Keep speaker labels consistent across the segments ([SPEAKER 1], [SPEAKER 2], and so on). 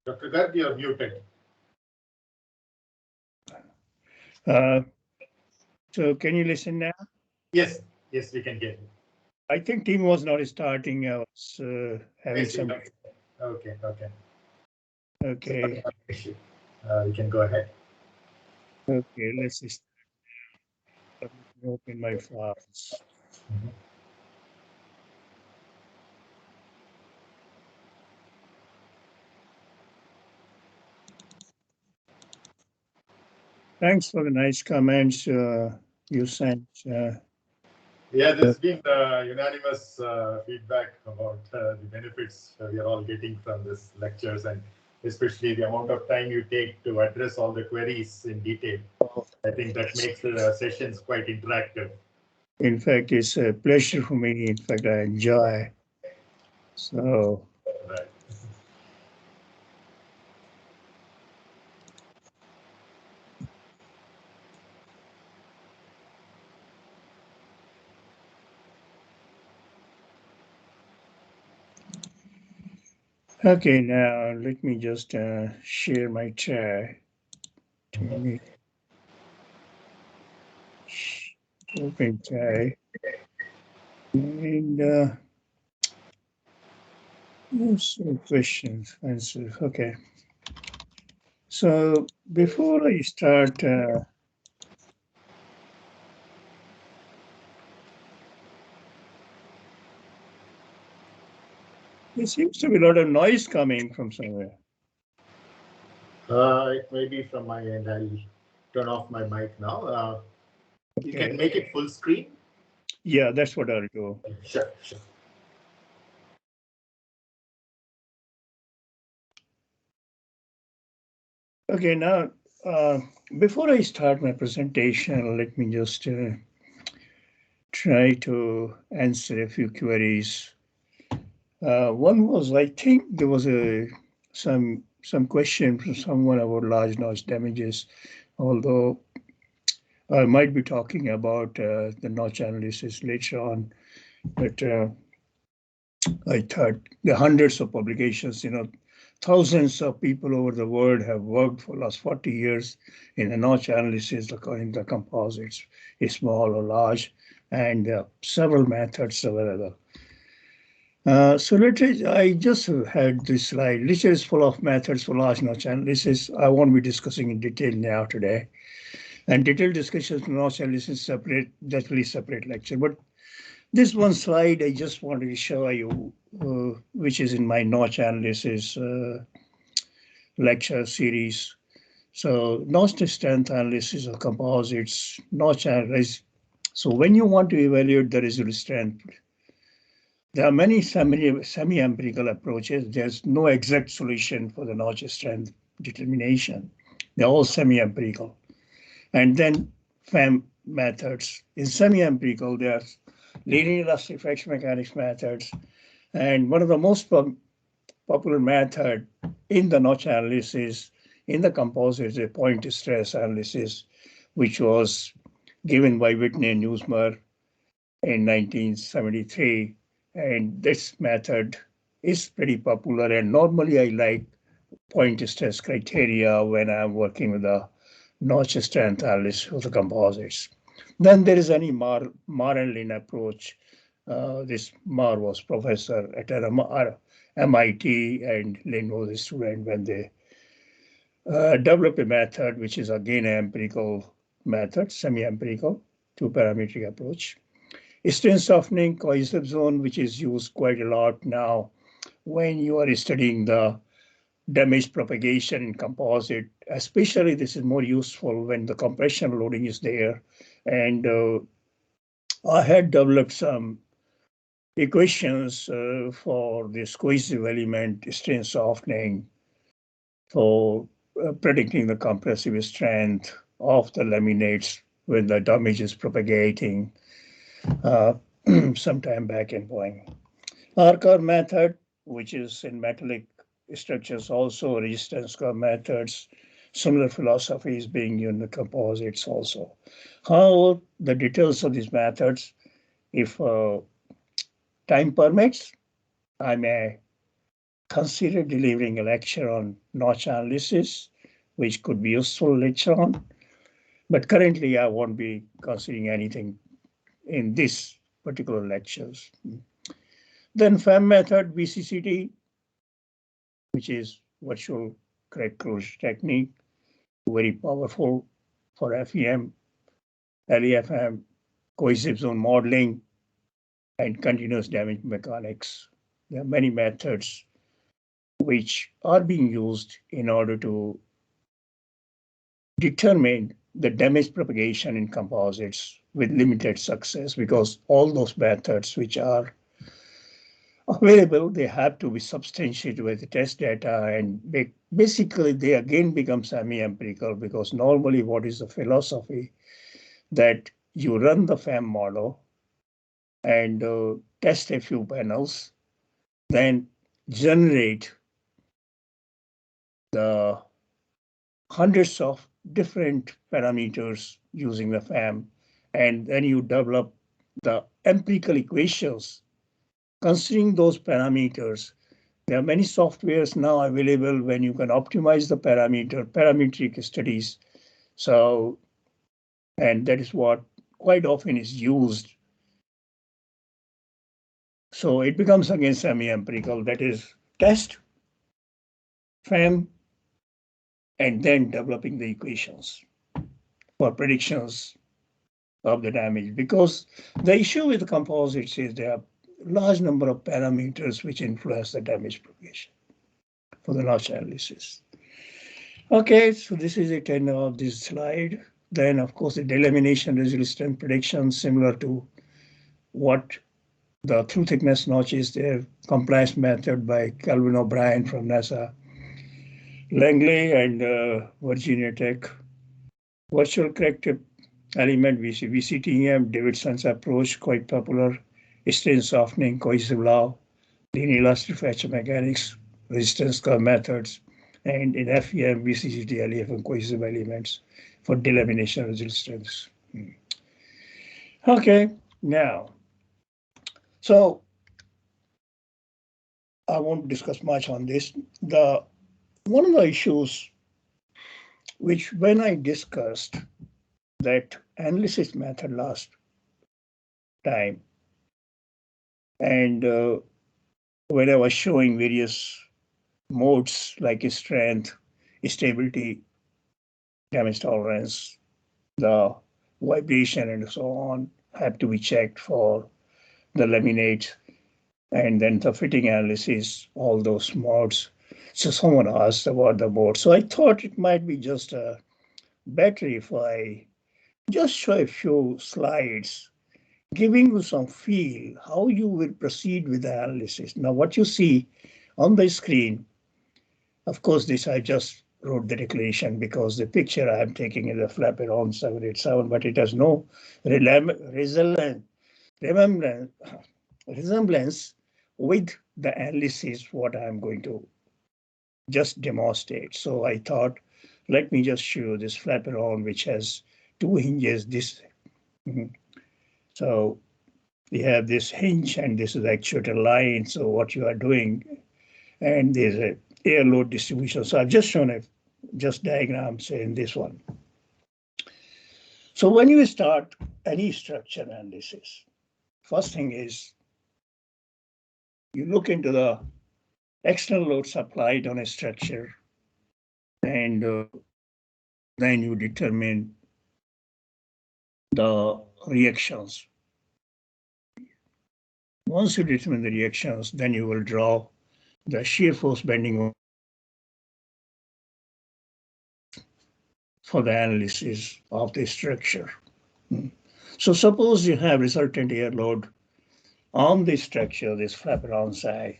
[SPEAKER 1] Dr. Garg, you're muted.
[SPEAKER 2] So can you listen now?
[SPEAKER 1] Yes, yes, we can hear you.
[SPEAKER 2] I think team was not starting. I was having some.
[SPEAKER 1] Okay, okay.
[SPEAKER 2] Okay.
[SPEAKER 1] We can go ahead.
[SPEAKER 2] Okay, let's just open my files. Thanks for the nice comments you sent.
[SPEAKER 1] Yeah, there's been unanimous feedback about the benefits we are all getting from this lectures, and especially the amount of time you take to address all the queries in detail. I think that makes the sessions quite interactive.
[SPEAKER 2] In fact, it's a pleasure for me. In fact, I enjoy. So.
[SPEAKER 1] Right.
[SPEAKER 2] Okay, now let me just share my chat. Open chat. And some questions, answers. Okay. So before I start, there seems to be a lot of noise coming from somewhere.
[SPEAKER 1] It may be from my end. I'll turn off my mic now. You can make it full screen.
[SPEAKER 2] Yeah, that's what I'll do.
[SPEAKER 1] Sure, sure.
[SPEAKER 2] Okay, now, before I start my presentation, let me just try to answer a few queries. One was, I think there was some question from someone about large notch damages, although I might be talking about the notch analysis later on, but I thought the hundreds of publications, thousands of people over the world have worked for the last 40 years in the notch analysis according to the composites, small or large, and several methods available. So I just had this slide. Literature is full of methods for large notch analysis. I won't be discussing in detail now today. And detailed discussions for notch analysis definitely separate lecture. But this one slide I just wanted to show you, which is in my notch analysis lecture series. So notch strength analysis of composites, notch analysis. So when you want to evaluate the residual strength, there are many semi-empirical approaches. There's no exact solution for the notch strength determination. They're all semi-empirical. And then FEM methods. In semi-empirical, there are linear elastic fracture mechanics methods. And one of the most popular method in the notch analysis in the composites is a point stress analysis, which was given by Whitney and Newsmer in 1973. And this method is pretty popular. And normally I like point stress criteria when I'm working with the notch strength analysis for the composites. Then there is any Mar and Lin approach. This Mar was professor at MIT and Lin was a student when they developed a method which is again an empirical method, semi-empirical, two-parametric approach. Strain softening cohesive zone, which is used quite a lot now when you are studying the damage propagation in composite. Especially this is more useful when the compression loading is there. And I had developed some equations for this cohesive element strain softening for predicting the compressive strength of the laminates when the damage is propagating sometime back in point. R-curve method, which is in metallic structures, also resistance curve methods, similar philosophies being used in the composites also. However, the details of these methods, if time permits, I may consider delivering a lecture on notch analysis, which could be useful later on. But currently, I won't be considering anything in this particular lectures. Then FAM method, VCCT, which is virtual correct closure technique, very powerful for FEM, LEFM, cohesive zone modeling, and continuous damage mechanics. There are many methods which are being used in order to determine the damage propagation in composites with limited success, because all those methods which are available, they have to be substantiated with the test data, and basically they again become semi-empirical, because normally what is the philosophy that you run the FAM model and test a few panels, then generate the hundreds of different parameters using the FAM, and then you develop the empirical equations considering those parameters. There are many softwares now available when you can optimize the parametric studies. So, and that is what quite often is used. So it becomes again semi-empirical, that is test, FAM, and then developing the equations for predictions of the damage. Because the issue with composites is there are large number of parameters which influence the damage propagation for the notch analysis. Okay, so this is the end of this slide. Then, of course, the delamination resistance prediction, similar to what the through thickness notch is there, compliance method by Calvin O'Brien from NASA, Langley and Virginia Tech, virtual corrective element VCTEM, Davidson's approach, quite popular, strain softening, cohesive law, linear elastic fracture mechanics, resistance curve methods, and in FEM, VCCT, LEFM cohesive elements for delamination resistance. Okay, now, so I won't discuss much on this. One of the issues which when I discussed that analysis method last time, and when I was showing various modes like strength, stability, damage tolerance, the vibration and so on have to be checked for the laminate, and then the fitting analysis, all those modes. So someone asked about the mode. So I thought it might be just better if I just show a few slides giving you some feel how you will proceed with the analysis. Now, what you see on the screen, of course, this I just wrote the declaration because the picture I am taking is a Flaperon 787, but it has no resemblance with the analysis what I am going to just demonstrate. So I thought, let me just show you this Flaperon, which has two hinges. So we have this hinge and this is actuator line. So what you are doing, and there's a air load distribution. So I've just shown just diagrams in this one. So when you start any structure analysis, first thing is you look into the external loads applied on a structure, and then you determine the reactions. Once you determine the reactions, then you will draw the shear force bending for the analysis of the structure. So suppose you have resultant air load on the structure, this Flaperon side.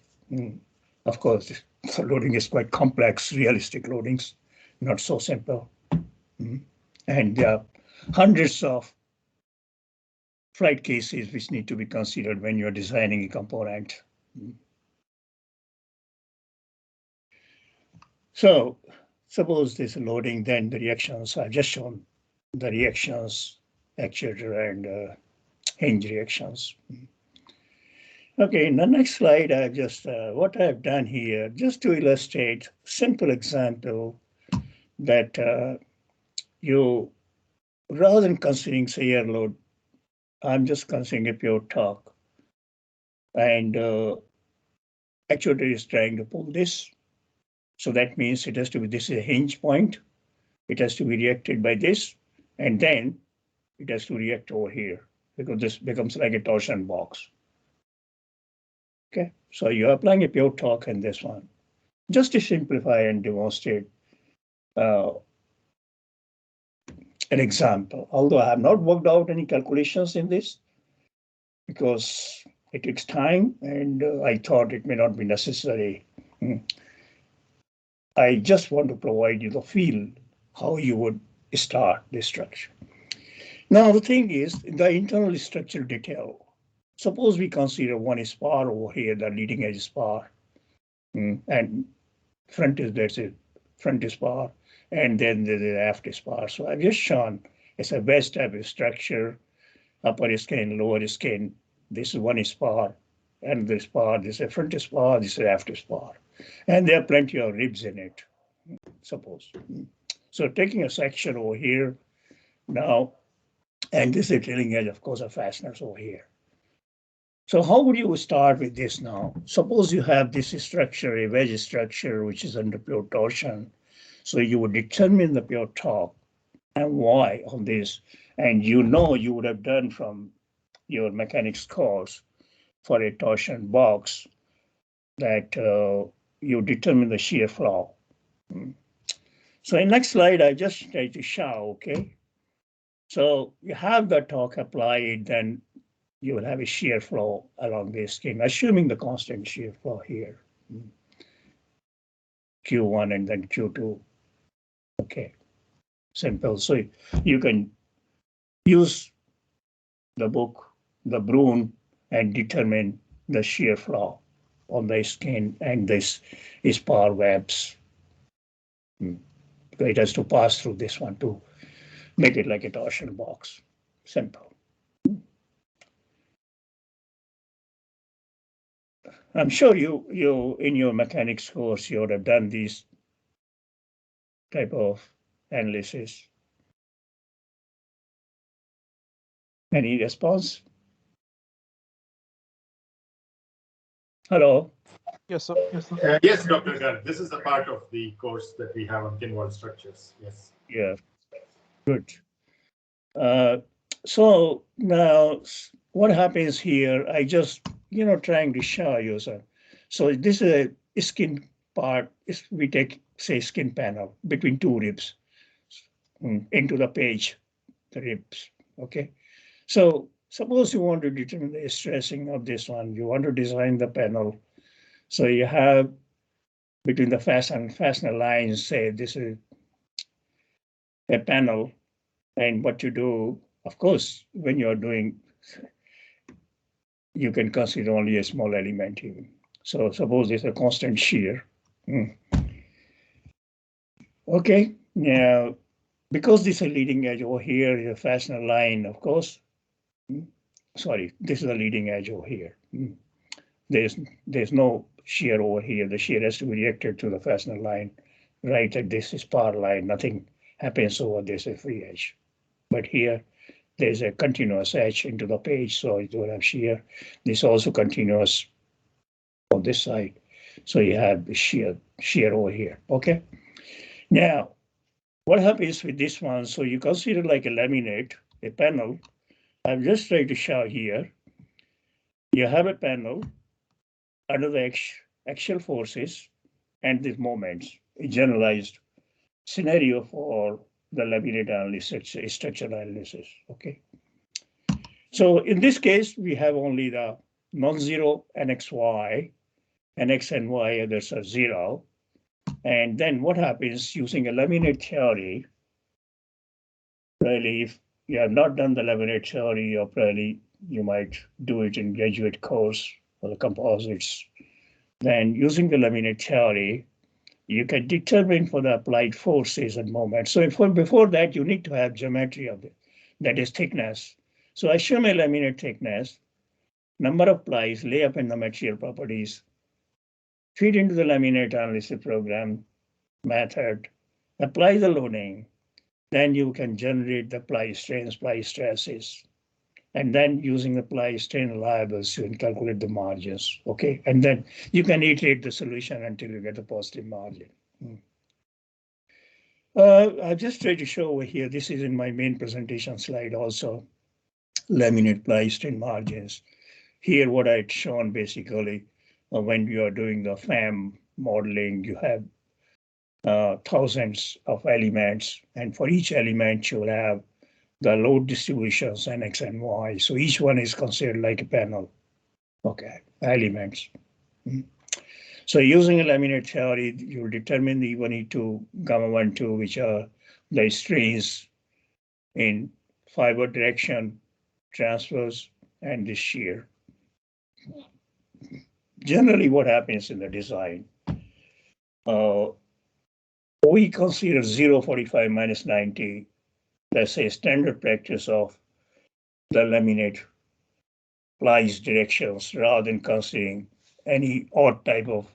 [SPEAKER 2] Of course, the loading is quite complex, realistic loadings, not so simple. And there are hundreds of flight cases which need to be considered when you're designing a component. So suppose this loading, then the reactions, I've just shown the reactions, actuator and hinge reactions. Okay, in the next slide, I've just what I've done here, just to illustrate simple example that you, rather than considering say air load, I'm just considering a pure torque, and actuator is trying to pull this, so that means it has to be, this is a hinge point, it has to be reacted by this, and then it has to react over here because this becomes like a torsion box. Okay, so you're applying a pure torque in this one. Just to simplify and demonstrate an example, although I have not worked out any calculations in this because it takes time and I thought it may not be necessary. I just want to provide you the feel how you would start this structure. Now the thing is the internal structural detail. Suppose we consider one spar over here, the leading edge spar, and front is, there's a front spar, and then there's an aft spar. So I've just shown it's a wedge type of structure, upper skin, lower skin. This is one spar, and this spar, this is a front spar, this is an aft spar. And there are plenty of ribs in it, suppose. So taking a section over here now, and this is a trailing edge, of course, of fasteners over here. So how would you start with this now? Suppose you have this structure, a wedge structure, which is under pure torsion. So you would determine the pure torque and why on this. And you know you would have done from your mechanics course for a torsion box that you determine the shear flow. So in next slide, I just try to show, okay? So you have the torque applied, then you will have a shear flow along this skin, assuming the constant shear flow here. Q1 and then Q2. Okay, simple. So you can use the book, the Broom, and determine the shear flow on the skin and this spar webs. It has to pass through this one to make it like a torsion box. Simple. I'm sure you in your mechanics course, you would have done these type of analysis. Any response? Hello?
[SPEAKER 3] Yes, sir.
[SPEAKER 1] Yes, Dr. Garg, this is the part of the course that we have on thin wall structures. Yes.
[SPEAKER 2] Yeah, good. So now what happens here, I just, trying to show you. So this is a skin part, we take, say, skin panel between two ribs into the page, the ribs, okay? So suppose you want to determine the stressing of this one, you want to design the panel. So you have between the fastener lines, say this is a panel, and what you do, of course, when you're doing, you can consider only a small element even. So suppose it's a constant shear. Okay, now, because this is a leading edge over here, is a fastener line, of course. Sorry, this is a leading edge over here. There's no shear over here. The shear has to be reacted to the fastener line, right at this spar line. Nothing happens over this free edge. But here, there's a continuous edge into the page, so you don't have shear. This also continuous on this side. So you have the shear over here, okay? Now, what happens with this one? So you consider like a laminate, a panel. I'm just trying to show here. You have a panel under the axial forces and these moments, a generalized scenario for the laminate analysis, structural analysis, okay? So in this case, we have only the non-zero NXY, NX and Y, others are zero. And then what happens using a laminate theory, really, if you have not done the laminate theory, or probably you might do it in graduate course for the composites, then using the laminate theory, you can determine for the applied forces and moments. So before that, you need to have geometry of it, that is thickness. So assume a laminate thickness, number of plies, layup, and the material properties, feed into the laminate analysis program method, apply the loading, then you can generate the ply strains, ply stresses. And then using the ply strain reliables, you can calculate the margins, okay? And then you can iterate the solution until you get a positive margin. I've just tried to show over here, this is in my main presentation slide also, laminate ply strain margins. Here, what I'd shown basically, when you are doing the FAM modeling, you have thousands of elements, and for each element, you will have the load distributions and X and Y. So each one is considered like a panel, okay, elements. So using a laminate theory, you determine the E1, E2, gamma 1, 2, which are the strains in fiber direction, transverse, and the shear. Generally, what happens in the design, we consider 0, 45, minus 90, let's say standard practice of the laminate plies directions rather than considering any odd type of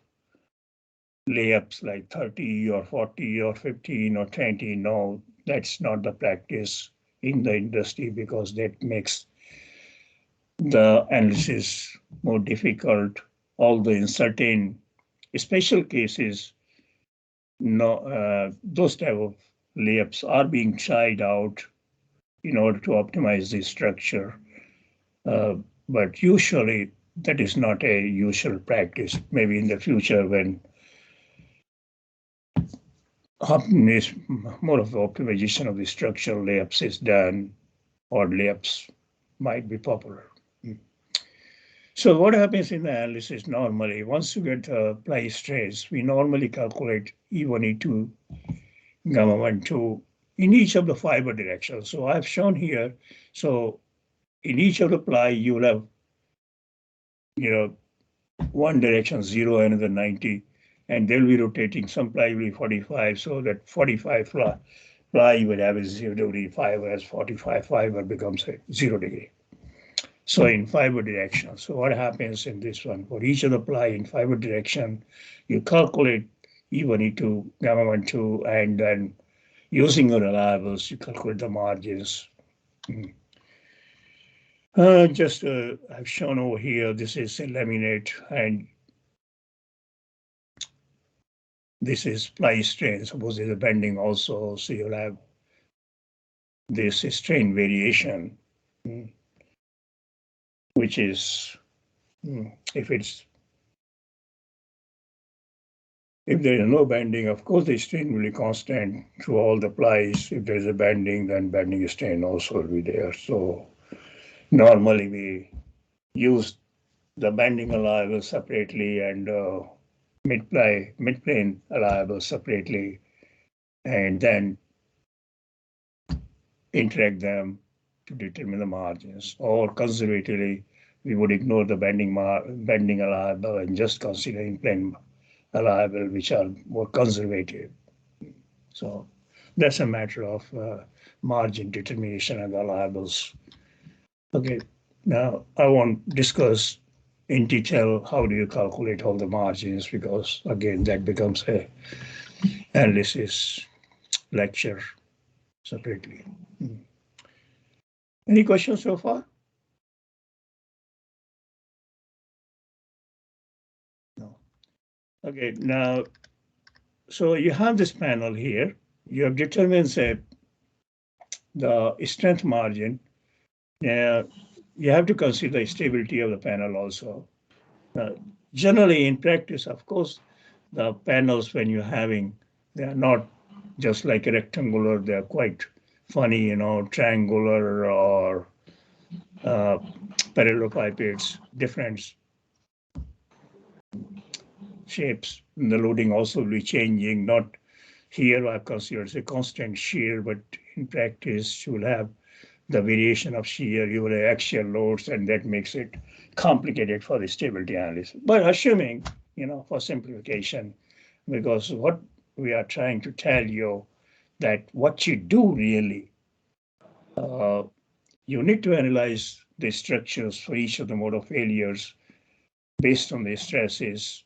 [SPEAKER 2] layups like 30 or 40 or 15 or 20. No, that's not the practice in the industry because that makes the analysis more difficult. Although in certain special cases, those type of layups are being tried out in order to optimize the structure. But usually that is not a usual practice. Maybe in the future when more of the optimization of the structural layups is done, or layups might be popular. So what happens in the analysis normally, once you get ply strains, we normally calculate E1, E2, gamma 1, 2 in each of the fiber directions. So I've shown here, so in each of the ply, you will have, one direction 0, another 90, and they'll be rotating. Some ply will be 45, so that 45 ply will have a 0 degree fiber, as 45 fiber becomes a 0 degree. So in fiber direction, so what happens in this one, for each of the ply in fiber direction, you calculate E1, E2, gamma 1, 2, and then using the reliables, you calculate the margins. I've shown over here, this is a laminate, and this is ply strain. Suppose there's a bending also, so you'll have this strain variation, which is, if there is no bending, of course, the strain will be constant through all the plies. If there's a bending, then bending strain also will be there. So normally we use the bending reliable separately and mid-plane reliable separately, and then interact them to determine the margins. Or conservatively, we would ignore the bending reliable and just consider in-plane reliable, which are more conservative. So that's a matter of margin determination and reliables. Okay, now I won't discuss in detail how do you calculate all the margins, because again, that becomes a analysis lecture separately. Any questions so far? No. Okay, now, so you have this panel here. You have determined, say, the strength margin. Now, you have to consider the stability of the panel also. Generally, in practice, of course, the panels, when you're having, they are not just like a rectangular, they're quite funny, triangular or parallelepipeds, different shapes. And the loading also will be changing. Not here, I consider it's a constant shear, but in practice, you will have the variation of shear, you will have axial loads, and that makes it complicated for the stability analysis. But assuming, for simplification, because what we are trying to tell you that what you do really, you need to analyze the structures for each of the mode of failures based on the stresses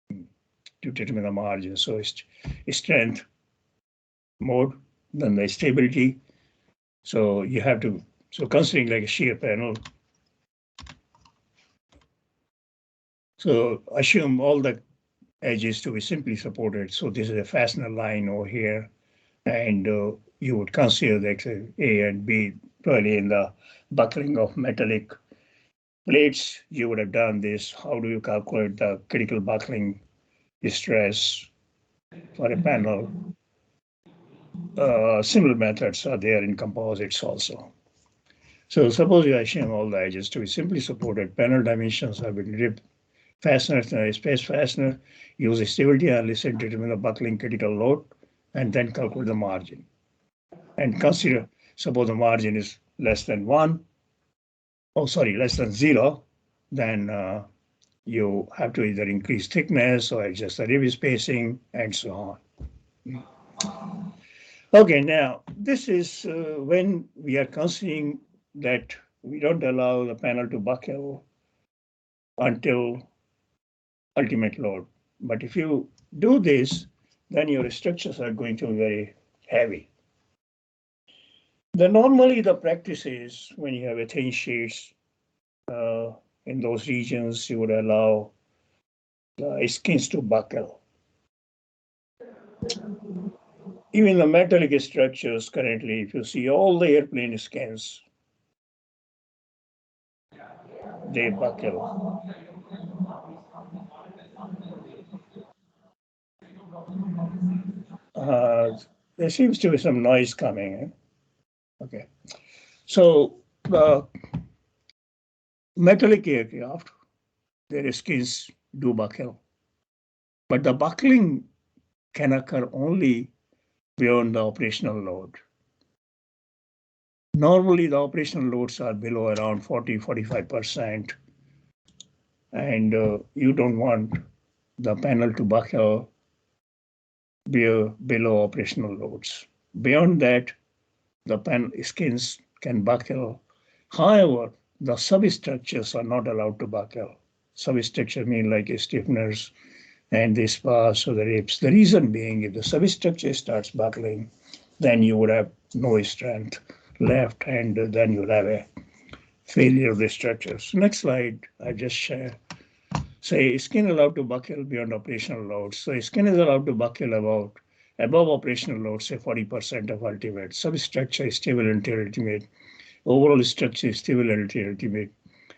[SPEAKER 2] to determine the margin. So it's strength mode, then the stability. So you have to, so considering like a shear panel, so assume all the edges to be simply supported. So this is a fastener line over here, and you would consider the A and B probably in the buckling of metallic plates. You would have done this. How do you calculate the critical buckling stress for a panel? Similar methods are there in composites also. So suppose you assume all the edges to be simply supported. Panel dimensions have been ripped. Fastener, space fastener, use a stability analysis to determine the buckling critical load, and then calculate the margin. And consider, suppose the margin is less than 1, less than 0, then you have to either increase thickness or adjust the rib spacing and so on. Okay, now this is when we are considering that we don't allow the panel to buckle until ultimate load. But if you do this, then your structures are going to be very heavy. Then normally the practice is when you have a thin sheets in those regions, you would allow the skins to buckle. Even the metallic structures currently, if you see all the airplane skins, they buckle. There seems to be some noise coming in. Okay, so the metallic aircraft, their skins do buckle, but the buckling can occur only beyond the operational load. Normally, the operational loads are below around 40–45%, and you don't want the panel to buckle below operational loads. Beyond that, the panel skins can buckle. However, the substructures are not allowed to buckle. Substructure mean like stiffeners and the spars or the ribs. The reason being, if the substructure starts buckling, then you would have no strength left, and then you'll have a failure of the structures. Next slide, I just share. Say skin allowed to buckle beyond operational loads. So skin is allowed to buckle above operational loads, say 40% of ultimate. Substructure is stable until ultimate. Overall structure is stable until ultimate.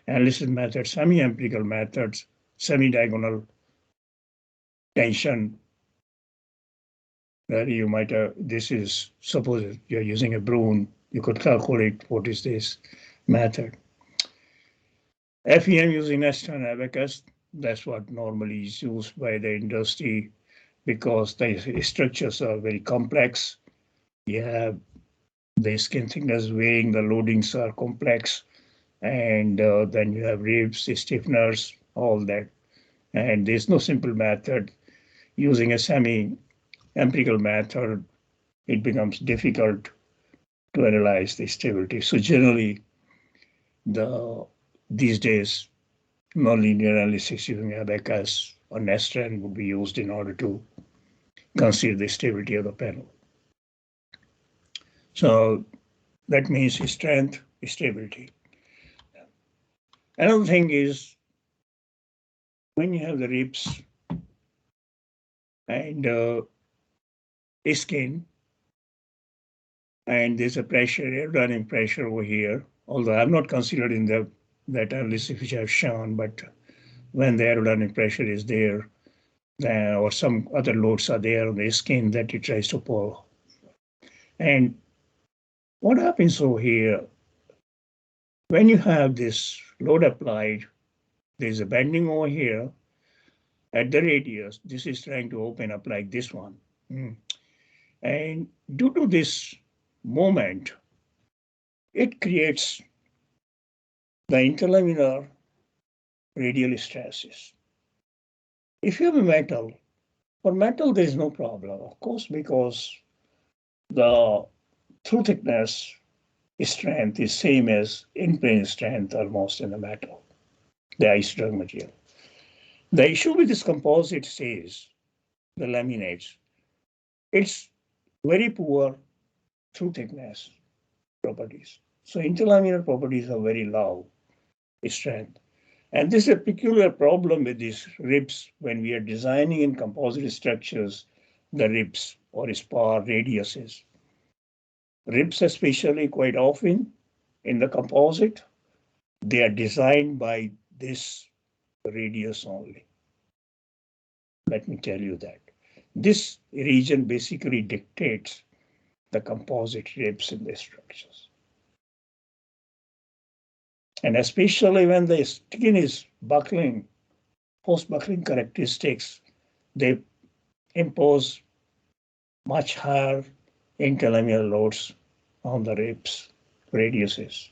[SPEAKER 2] Analysis methods, semi-empirical methods, semi-diagonal tension. Where you might have, this is, suppose you're using a broom, you could calculate what is this method. FEM using nest and abacus, that's what normally is used by the industry because the structures are very complex. You have the skin thickness varying, the loadings are complex, and then you have ribs, stiffeners, all that. And there's no simple method. Using a semi-empirical method, it becomes difficult to analyze the stability. So generally, these days, nonlinear analysis using abacus or Nestran would be used in order to consider the stability of the panel. So that means strength, stability. Another thing is when you have the ribs and skin, and there's a pressure, aerodynamic pressure over here, although I'm not considered in that analysis which I've shown, but when the aerodynamic pressure is there, or some other loads are there on the skin that it tries to pull. And what happens over here, when you have this load applied, there's a bending over here at the radius. This is trying to open up like this one. And due to this moment, it creates the interlaminar radial stresses. If you have a metal, for metal, there is no problem, of course, because the through thickness strength is same as in-plane strength almost in the metal, the isotope material. The issue with this composite is the laminates. It's very poor through thickness properties. So interlaminar properties are very low strength. And this is a peculiar problem with these ribs when we are designing in composite structures, the ribs or spar radiuses. Ribs especially quite often in the composite, they are designed by this radius only. Let me tell you that. This region basically dictates the composite ribs in the structures. And especially when the skin is buckling, post-buckling characteristics, they impose much higher interlaminar loads on the ribs, radiuses.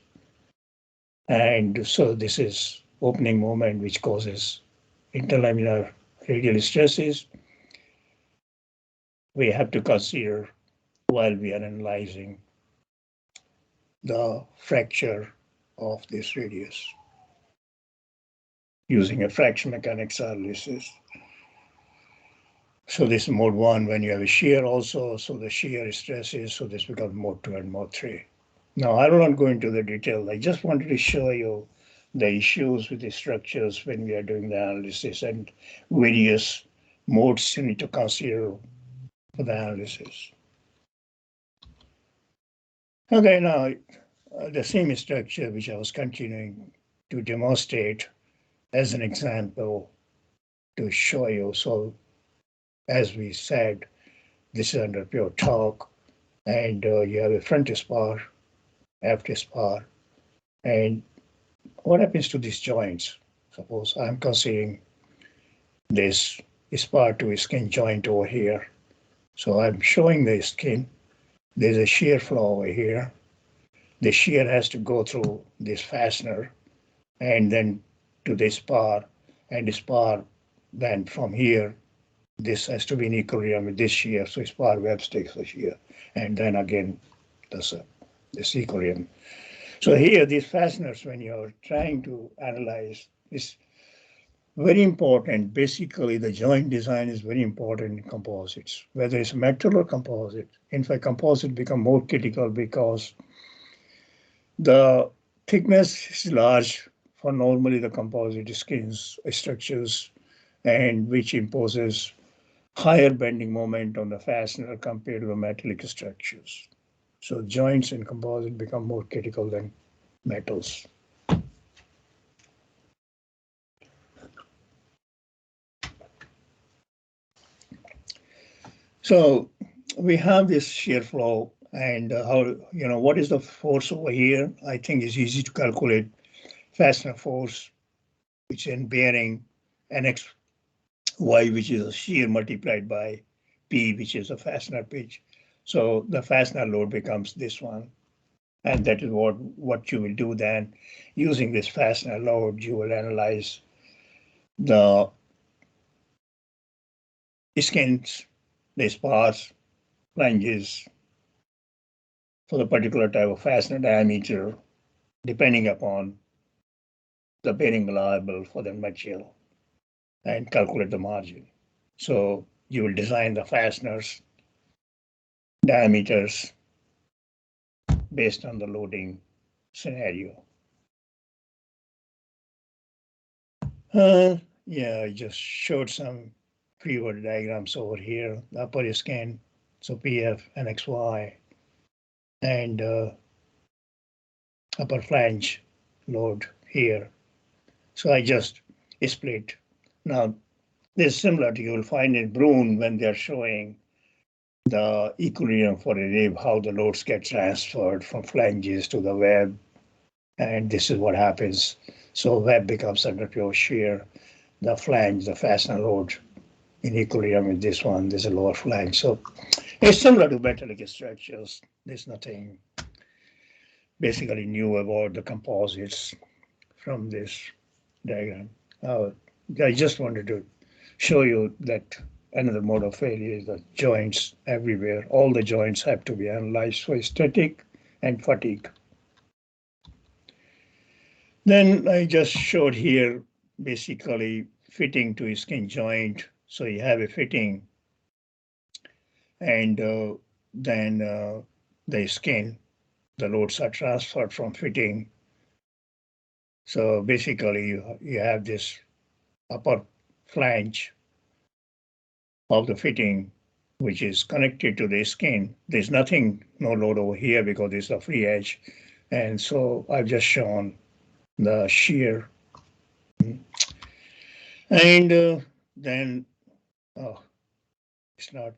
[SPEAKER 2] And so this is opening moment which causes interlaminar radial stresses. We have to consider while we are analyzing the fracture of this radius using a fraction mechanics analysis. So this is mode 1 when you have a shear also, so the shear stresses, so this becomes mode 2 and mode 3. Now I will not go into the detail, I just wanted to show you the issues with the structures when we are doing the analysis and various modes you need to consider for the analysis. Okay, now the same structure which I was continuing to demonstrate as an example to show you. So as we said, this is under pure torque, and you have a front spar, aft spar, and what happens to these joints? Suppose I'm considering this spar to skin joint over here. So I'm showing the skin. There's a shear flow over here. The shear has to go through this fastener and then to the spar, and the spar then from here, this has to be in equilibrium with this shear, so spar web takes the shear, and then again this equilibrium. So here, these fasteners, when you're trying to analyze, is very important. Basically, the joint design is very important in composites, whether it's metal or composite. In fact, composite become more critical because the thickness is large for normally the composite skins structures, and which imposes higher bending moment on the fastener compared to the metallic structures. So joints in composite become more critical than metals. So we have this shear flow, and how, what is the force over here? I think it's easy to calculate. Fastener force, which is in bearing, NX Y, which is a shear multiplied by P, which is a fastener pitch. So the fastener load becomes this one. And that is what you will do then. Using this fastener load, you will analyze the skins, the spars, flanges for the particular type of fastener diameter, depending upon the bearing reliable for the material, and calculate the margin. So you will design the fasteners, diameters based on the loading scenario. Yeah, I just showed some free body diagrams over here. The upper skin, so PF and XY, and upper flange load here. So I just split. Now, this is similar to you'll find in Brune when they're showing the equilibrium for a rib, how the loads get transferred from flanges to the web. And this is what happens. So web becomes under pure shear. The flange, the fastener load in equilibrium with this one, there's a lower flange. So it's similar to metallic structures. There's nothing basically new about the composites from this diagram. I just wanted to show you that another mode of failure is the joints everywhere. All the joints have to be analyzed for static and fatigue. Then I just showed here basically fitting to a skin joint. So you have a fitting, and then the skin, the loads are transferred from fitting. So basically you have this upper flange of the fitting, which is connected to the skin. There's nothing, no load over here because it's a free edge. And so I've just shown the shear. And then, oh, it's not.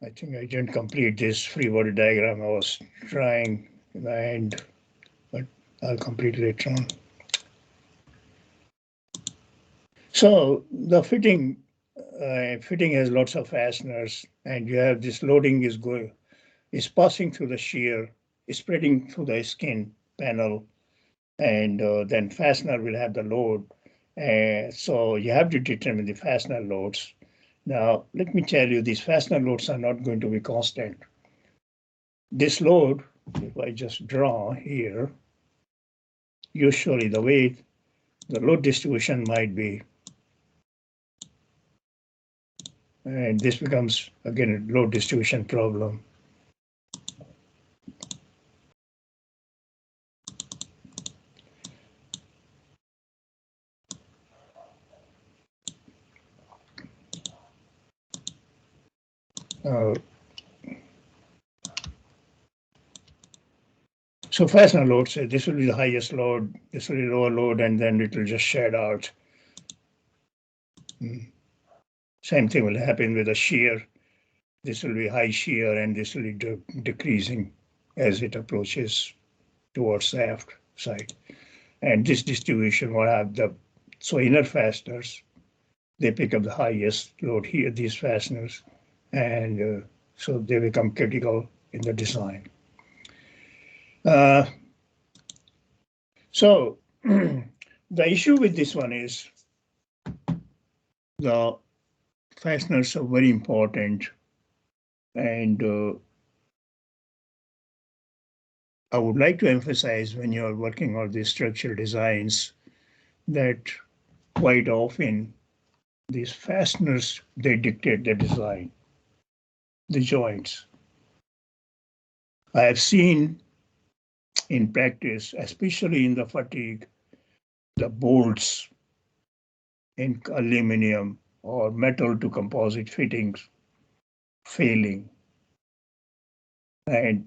[SPEAKER 2] I think I didn't complete this free body diagram. I was trying in the end, but I'll complete later on. So the fitting has lots of fasteners, and you have this loading is passing through the shear, spreading through the skin panel, and then fastener will have the load. So you have to determine the fastener loads. Now, let me tell you, these fastener loads are not going to be constant. This load, if I just draw here, usually the way the load distribution might be, and this becomes, again, a load distribution problem. So fastener load, say this will be the highest load, this will be lower load, and then it will just shed out. Same thing will happen with a shear. This will be high shear, and this will be decreasing as it approaches towards the aft side. And this distribution will have so inner fasteners, they pick up the highest load here, these fasteners, and so they become critical in the design. So the issue with this one is the fasteners are very important, and I would like to emphasize when you are working on these structural designs that quite often these fasteners, they dictate the design, the joints. I have seen in practice, especially in the fatigue, the bolts in aluminum or metal to composite fittings failing. And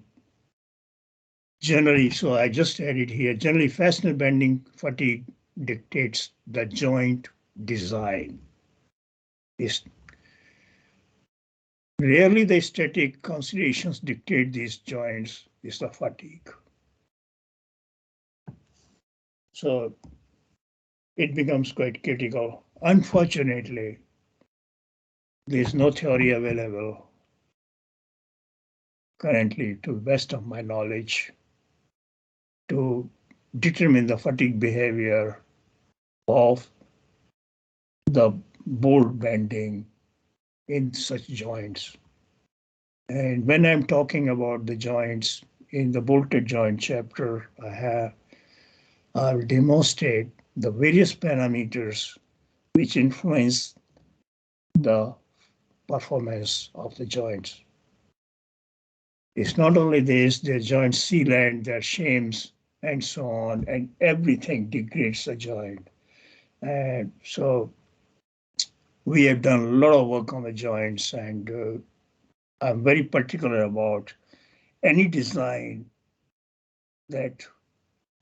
[SPEAKER 2] generally, so I just added here, generally fastener bending fatigue dictates the joint design. Rarely the static considerations dictate these joints, is the fatigue. So it becomes quite critical. Unfortunately, there is no theory available currently, to the best of my knowledge, to determine the fatigue behavior of the bolt bending in such joints. And when I'm talking about the joints in the bolted joint chapter, I'll demonstrate the various parameters which influence the performance of the joints. It's not only this, their joint sealant, their shames, and so on, and everything degrades the joint. And so we have done a lot of work on the joints, and I'm very particular about any design that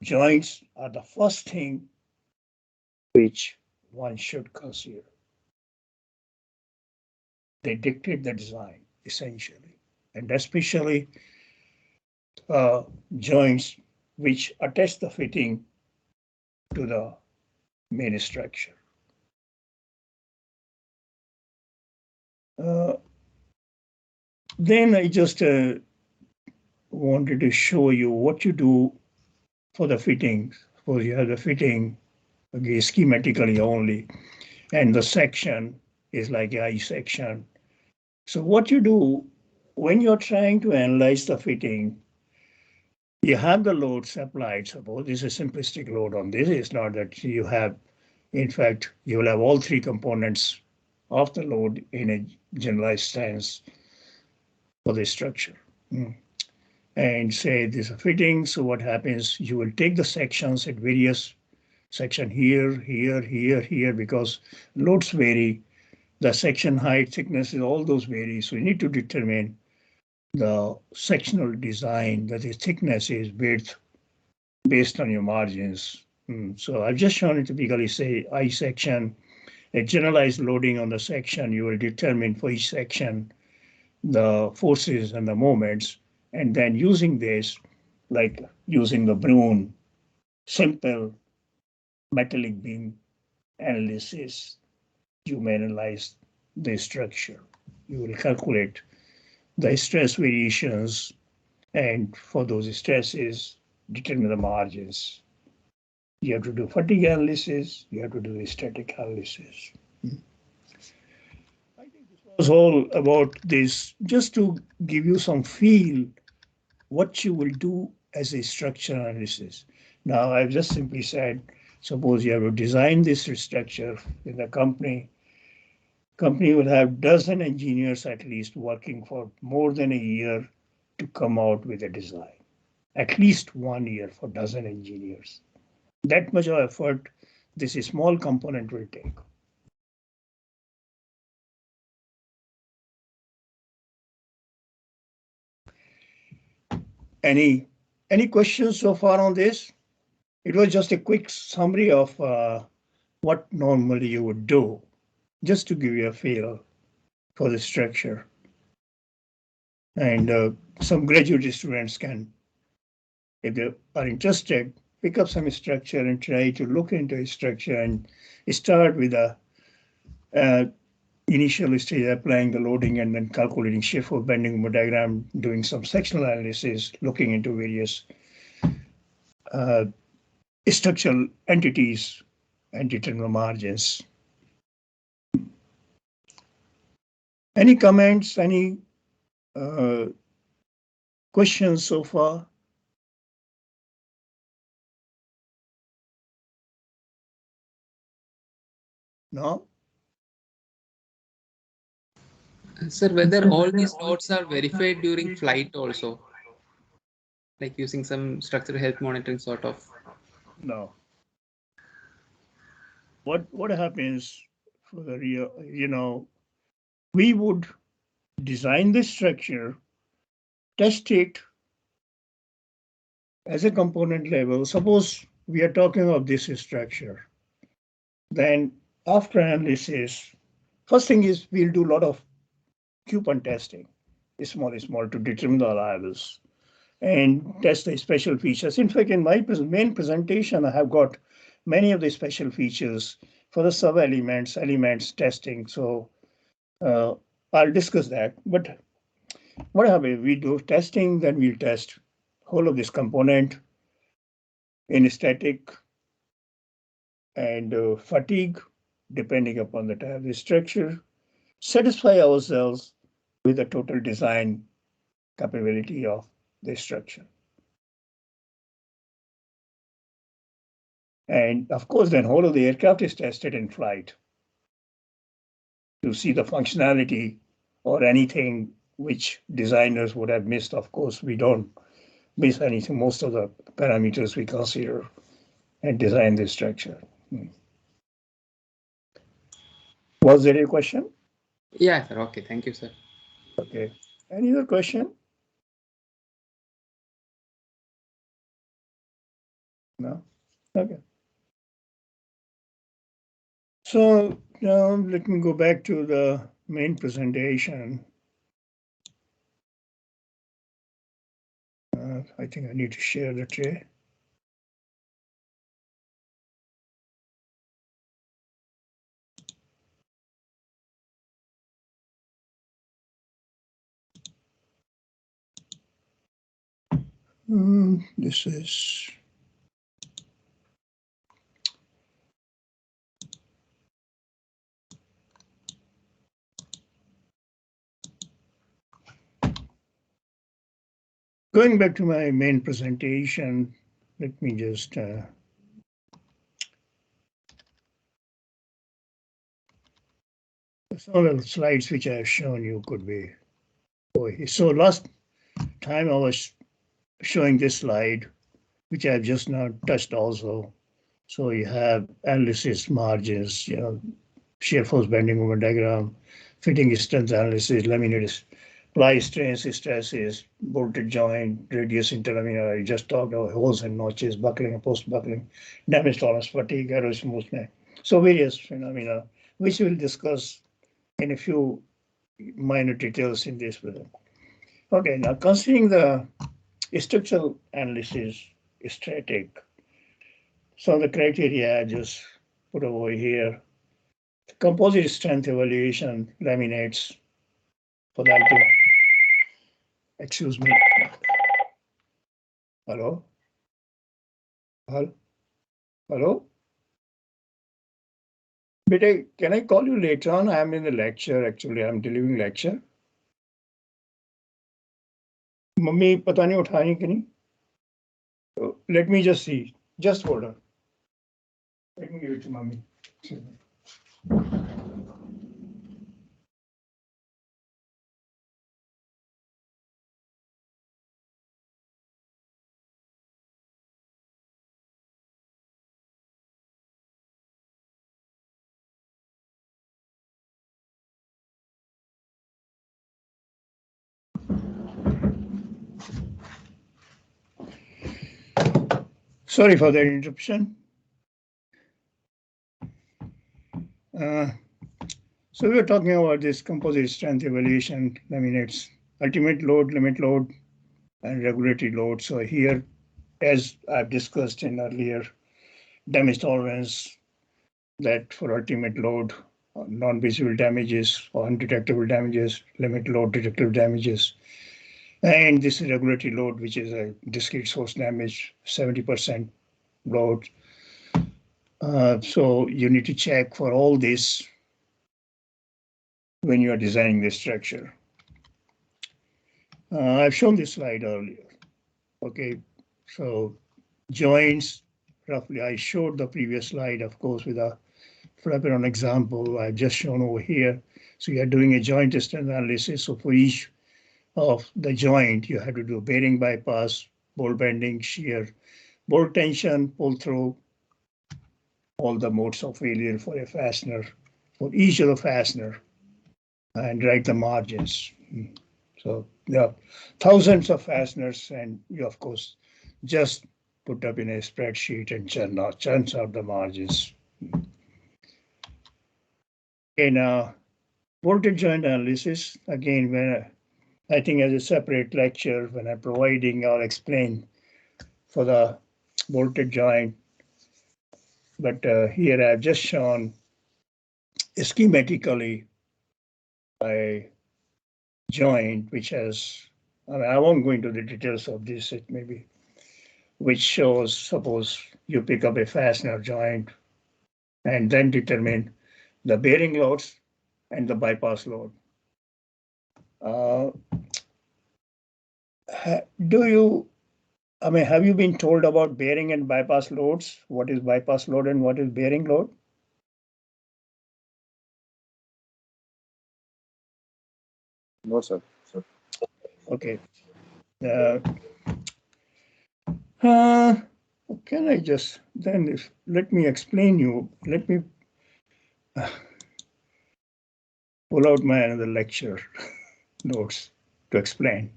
[SPEAKER 2] joints are the first thing which one should consider. They dictate the design, essentially, and especially joints which attach the fitting to the main structure. Then I just wanted to show you what you do for the fittings suppose you have the fitting, okay, schematically only, and the section is like I section. So what you do when you're trying to analyze the fitting, you have the loads applied. Suppose this is a simplistic load on this. It's not that you have, in fact, you will have all three components of the load in a generalized sense for the structure. And say this is a fitting. So what happens? You will take the sections at various section here, here, here, here, because loads vary. The section height, thicknesses, all those vary. So you need to determine the sectional design, that is thicknesses, width, based on your margins. So I've just shown it typically say I section, a generalized loading on the section, you will determine for each section the forces and the moments, and then using this, like using the Brown simple metallic beam analysis, you may analyze the structure. You will calculate the stress variations, and for those stresses, determine the margins. You have to do fatigue analysis, you have to do static analysis. I think this was all about this, just to give you some feel what you will do as a structural analysis. Now, I've just simply said, suppose you have to design this structure in the company. Company will have dozen engineers at least working for more than a year to come out with a design. At least 1 year for dozen engineers. That much of effort this small component will take. Any questions so far on this? It was just a quick summary of what normally you would do, just to give you a feel for the structure. And some graduate students can, if they are interested, pick up some structure and try to look into a structure and start with a initial stage applying the loading and then calculating shear flow bending diagram, doing some sectional analysis, looking into various structural entities and determine margins. Any comments, any questions so far? No?
[SPEAKER 3] Sir, whether all these loads are verified during flight also, like using some structural health monitoring sort of?
[SPEAKER 2] No. What happens for the real, we would design this structure, test it as a component level. Suppose we are talking of this structure. Then after analysis, first thing is we'll do a lot of coupon testing, small to determine the variables and test the special features. In fact, in my main presentation, I have got many of the special features for the elements testing. So I'll discuss that. But what happens? We do testing, then we'll test whole of this component in static and fatigue, depending upon the type of the structure, satisfy ourselves with the total design capability of the structure. And of course, then whole of the aircraft is tested in flight to see the functionality or anything which designers would have missed. Of course, we don't miss anything. Most of the parameters we consider and design the structure. Was there a question?
[SPEAKER 3] Yeah, sir. Okay, thank you, sir.
[SPEAKER 2] Okay. Any other question? No? Okay. So now let me go back to the main presentation. I think I need to share the tray. This is Going back to my main presentation, let me just some of the slides which I have shown you could be over here. So last time I was showing this slide, which I've just now touched also. So you have analysis margins, shear force bending moment diagram, fitting strength analysis, laminate ply strains, stresses, bolted joint, radius interlaminar. I just talked about holes and notches, buckling and post buckling, damage tolerance, fatigue, erosion movement. So various phenomena, which we'll discuss in a few minor details in this video. Okay, now considering the structural analysis static, some of the criteria I just put over here. Composite strength evaluation, laminates for the ultimate. Excuse me. Hello? Hello? Beta, can I call you later on? I'm in the lecture, actually. I'm delivering lecture. Mummy, pata nahi uthani ki nahi? Let me just see. Just hold on. Let me give it to Mummy. Sorry for that interruption. So we were talking about this composite strength evaluation, laminates, ultimate load, limit load, and regulatory load. So here, as I've discussed in earlier, damage tolerance, that for ultimate load, non-visible damages or undetectable damages, limit load, detectable damages. And this is regulatory load, which is a discrete source damage, 70% load. So you need to check for all this when you are designing this structure. I've shown this slide earlier. Okay, so joints, roughly, I showed the previous slide, of course, with a flip-around example I've just shown over here. So you are doing a joint strength analysis. So for each of the joint, you have to do bearing bypass, bolt bending, shear, bolt tension, pull through, all the modes of failure for a fastener, for each of the fastener, and write the margins. So there are thousands of fasteners, and you, of course, just put up in a spreadsheet and churns out the margins. In bolted joint analysis, again, when I think as a separate lecture, when I'm providing or explain for the bolted joint, but here I've just shown schematically a joint which has, I won't go into the details of this, it may be, which shows, suppose you pick up a fastener joint and then determine the bearing loads and the bypass load. Have you been told about bearing and bypass loads? What is bypass load and what is bearing load?
[SPEAKER 4] No, sir.
[SPEAKER 2] Okay. Can I just then let me explain you? Let me pull out my another lecture notes to explain.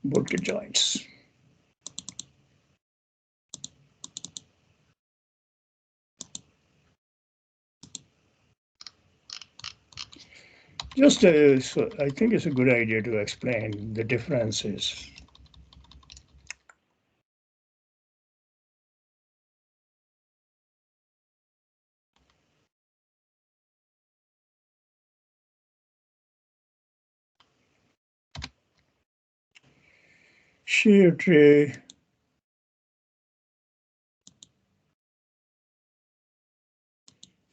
[SPEAKER 2] Bolted joints. Just so I think it's a good idea to explain the differences. Shear tray.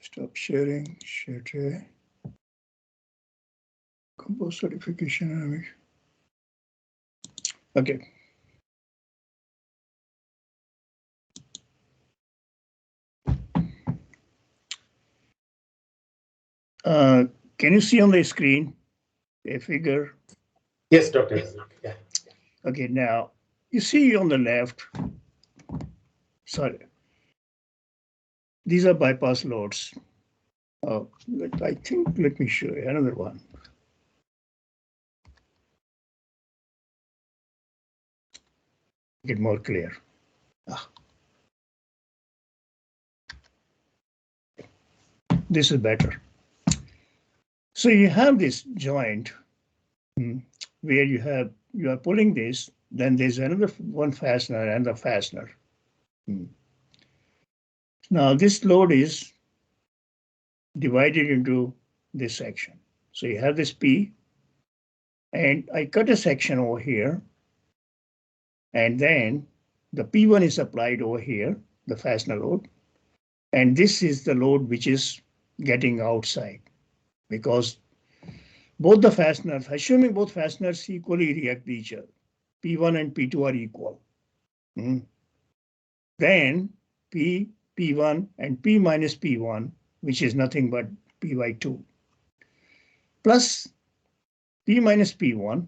[SPEAKER 2] Stop sharing, shear tray. Compose certification. Okay. Can you see on the screen a figure?
[SPEAKER 1] Yes, Dr. Yeah.
[SPEAKER 2] Okay, now you see on the left, sorry, these are bypass loads. I think, let me show you another one. Get more clear. This is better. So you have this joint where you are pulling this, then there's another one fastener and the fastener. Now this load is divided into this section. So you have this P, and I cut a section over here, and then the P1 is applied over here, the fastener load, and this is the load which is getting outside, because both the fasteners, assuming both fasteners equally react each other, P1 and P2 are equal. Then P1 and P minus P1, which is nothing but P by 2, plus P minus P1,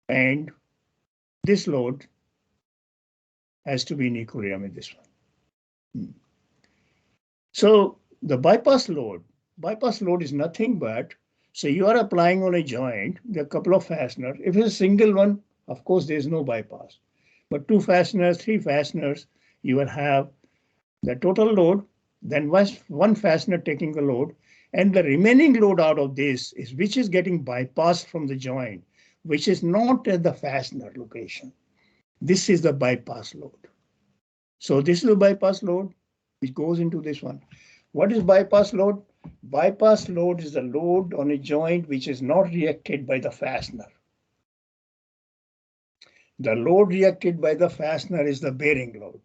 [SPEAKER 2] and this load has to be in equilibrium with this one. So the bypass load is nothing but, so you are applying on a joint, there are a couple of fasteners. If it's a single one, of course, there's no bypass. But 2 fasteners, 3 fasteners, you will have the total load, then one fastener taking the load, and the remaining load out of this is which is getting bypassed from the joint, which is not at the fastener location. This is the bypass load. So this is the bypass load which goes into this one. What is bypass load? Bypass load is the load on a joint which is not reacted by the fastener. The load reacted by the fastener is the bearing load.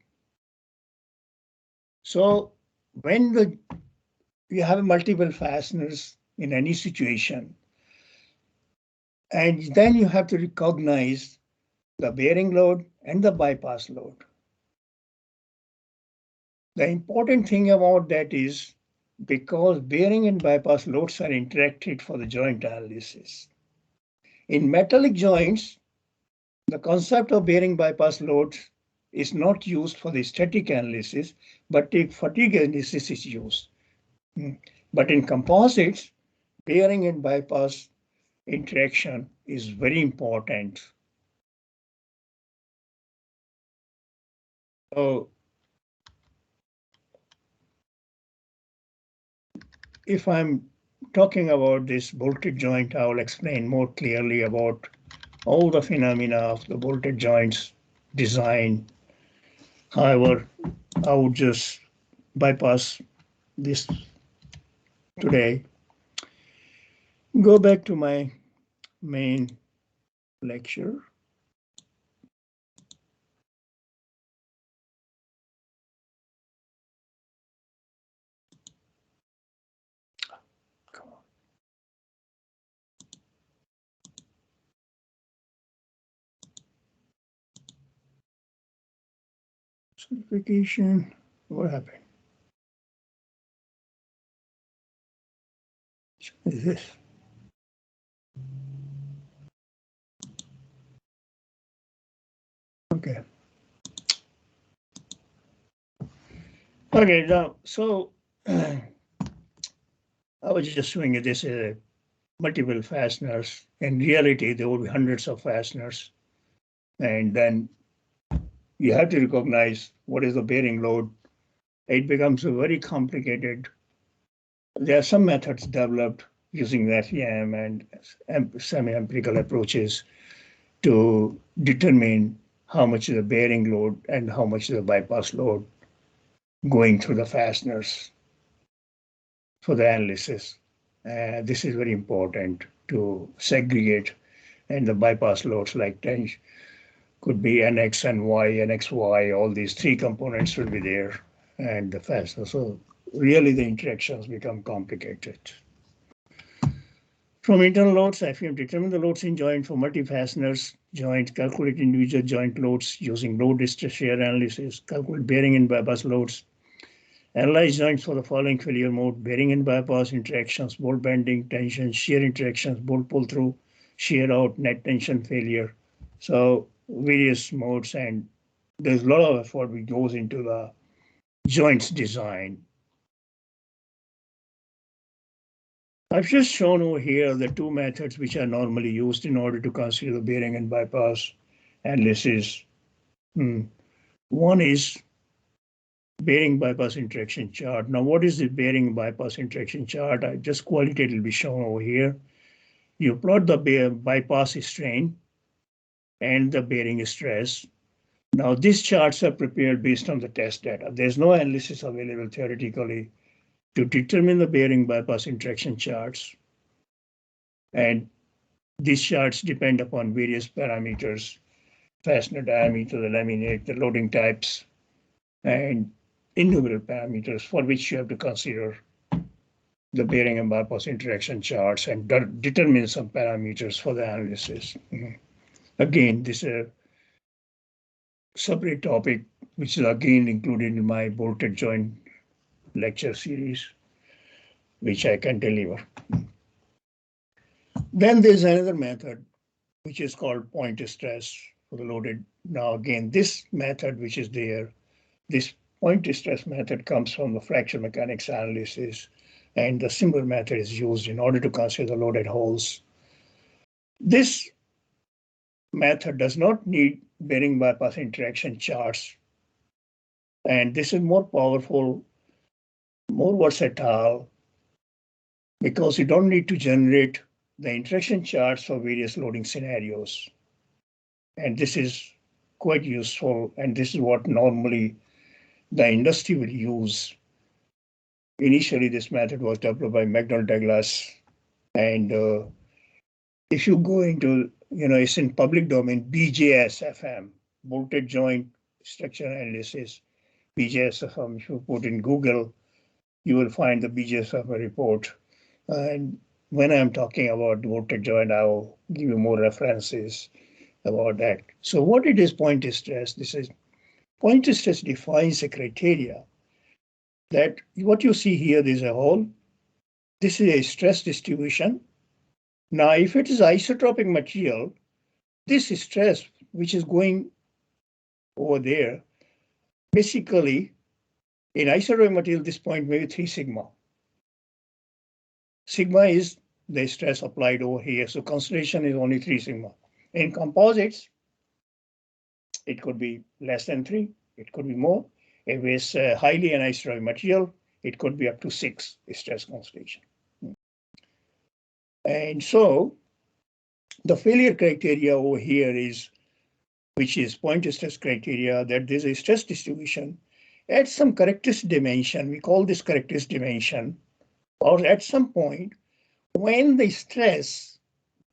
[SPEAKER 2] So when you have multiple fasteners in any situation, and then you have to recognize the bearing load and the bypass load. The important thing about that is because bearing and bypass loads are interacted for the joint analysis. In metallic joints, the concept of bearing bypass loads is not used for the static analysis, but the fatigue analysis is used. But in composites, bearing and bypass interaction is very important. So if I'm talking about this bolted joint, I will explain more clearly about all the phenomena of the bolted joints design. However, I would just bypass this today. Go back to my main lecture. Come on. Certification, what happened? What is this? Okay. Okay, now, so I was just showing you this multiple fasteners. In reality, there will be hundreds of fasteners. And then you have to recognize what is the bearing load. It becomes very complicated. There are some methods developed using FEM and semi-empirical approaches to determine how much is the bearing load and how much is the bypass load going through the fasteners for the analysis. This is very important to segregate, and the bypass loads like tension could be NX and Y, NXY, all these 3 components will be there, and the fastener. So really the interactions become complicated. From internal loads, FEM determine the loads in joint for multi-fasteners joint, calculate individual joint loads using load distress shear analysis, calculate bearing and bypass loads, analyze joints for the following failure mode: bearing and bypass interactions, bolt bending, tension, shear interactions, bolt pull through, shear out, net tension failure. So various modes, and there's a lot of effort which goes into the joints design. I've just shown over here the two methods which are normally used in order to consider the bearing and bypass analysis. One is bearing bypass interaction chart. Now, what is the bearing bypass interaction chart? I just qualitatively shown over here. You plot the bypass strain and the bearing stress. Now, these charts are prepared based on the test data. There's no analysis available theoretically to determine the bearing bypass interaction charts. And these charts depend upon various parameters: fastener diameter, the laminate, the loading types, and innumerable parameters for which you have to consider the bearing and bypass interaction charts and determine some parameters for the analysis. Again, this is a separate topic, which is again included in my bolted joint lecture series, which I can deliver. Then there's another method, which is called point stress for the loaded. Now, again, this method, which is there, this point stress method comes from the fracture mechanics analysis, and the similar method is used in order to consider the loaded holes. This method does not need bearing bypass interaction charts, and this is more powerful, more versatile, because you don't need to generate the interaction charts for various loading scenarios. And this is quite useful, and this is what normally the industry will use. Initially, this method was developed by McDonnell Douglas, and if you go into, it's in public domain, BJSFM, bolted joint structure analysis, BJSFM. If you put in Google, you will find the BJSFM report. And when I'm talking about bolted joint, I will give you more references about that. So what it is point stress? This is point stress defines a criteria that what you see here, there's a hole. This is a stress distribution. Now, if it is isotropic material, this stress, which is going over there, basically in isotropic material, this point may be 3 sigma. Sigma is the stress applied over here. So concentration is only 3 sigma. In composites, it could be less than 3. It could be more. If it's highly anisotropic material, it could be up to 6 stress concentration. And so the failure criteria over here is, which is point stress criteria, that there's a stress distribution at some characteristic dimension. We call this characteristic dimension, or at some point when the stress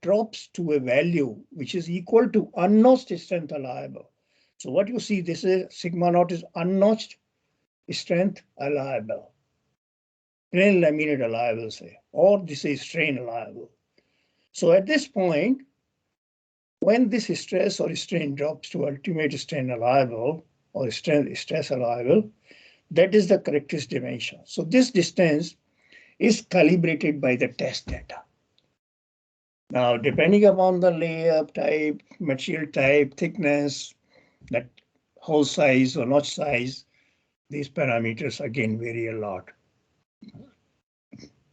[SPEAKER 2] drops to a value which is equal to unnotched strength allowable. So what you see, this is sigma naught is unnotched strength allowable, plain laminate allowable, say, or this is strain allowable. So at this point, when this stress or strain drops to ultimate strain allowable or stress allowable, that is the characteristic dimension. So this distance is calibrated by the test data. Now, depending upon the layup type, material type, thickness, that hole size or notch size, these parameters again vary a lot.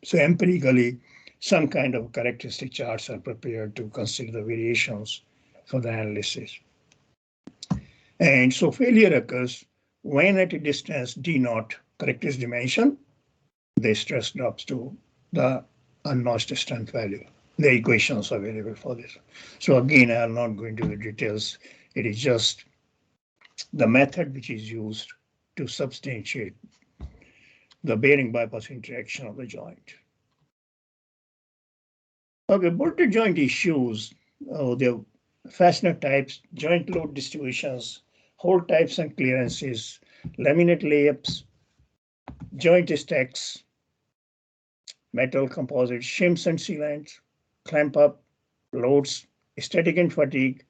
[SPEAKER 2] So empirically, some kind of characteristic charts are prepared to consider the variations for the analysis. And so failure occurs when at a distance d naught characteristic dimension, the stress drops to the unnotched strength value. The equations are available for this. So again, I am not going into the details. It is just the method which is used to substantiate the bearing bypass interaction of the joint. Okay, bolted joint issues, the fastener types, joint load distributions, hole types and clearances, laminate layups, joint stacks, metal composite, shims and sealants, clamp up, loads, static and fatigue,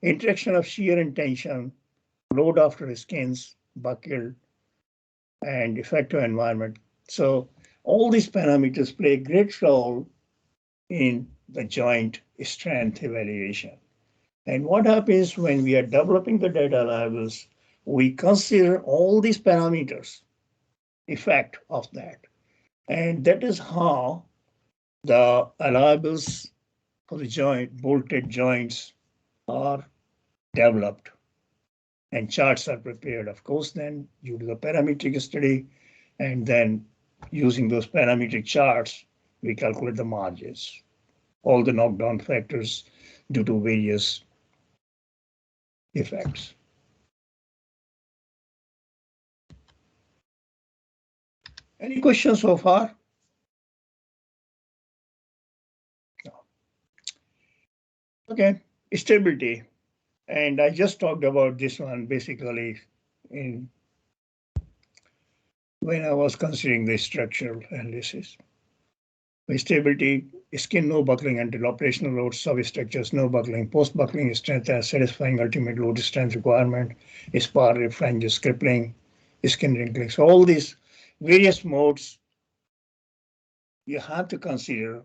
[SPEAKER 2] interaction of shear and tension, load after skins, buckled, and effective environment. So all these parameters play a great role in the joint strength evaluation. And what happens when we are developing the data labels, we consider all these parameters, effect of that. And that is how the allowables for the joint, bolted joints are developed and charts are prepared, of course, then due to the parametric study, and then using those parametric charts, we calculate the margins, all the knockdown factors due to various effects. Any questions so far? No. Okay, stability. And I just talked about this one basically when I was considering the structural analysis. Stability, skin no buckling until operational loads, substructures no buckling, post-buckling strength as satisfying ultimate load strength requirement, spar rib flanges, crippling, skin wrinkling. So all these various modes you have to consider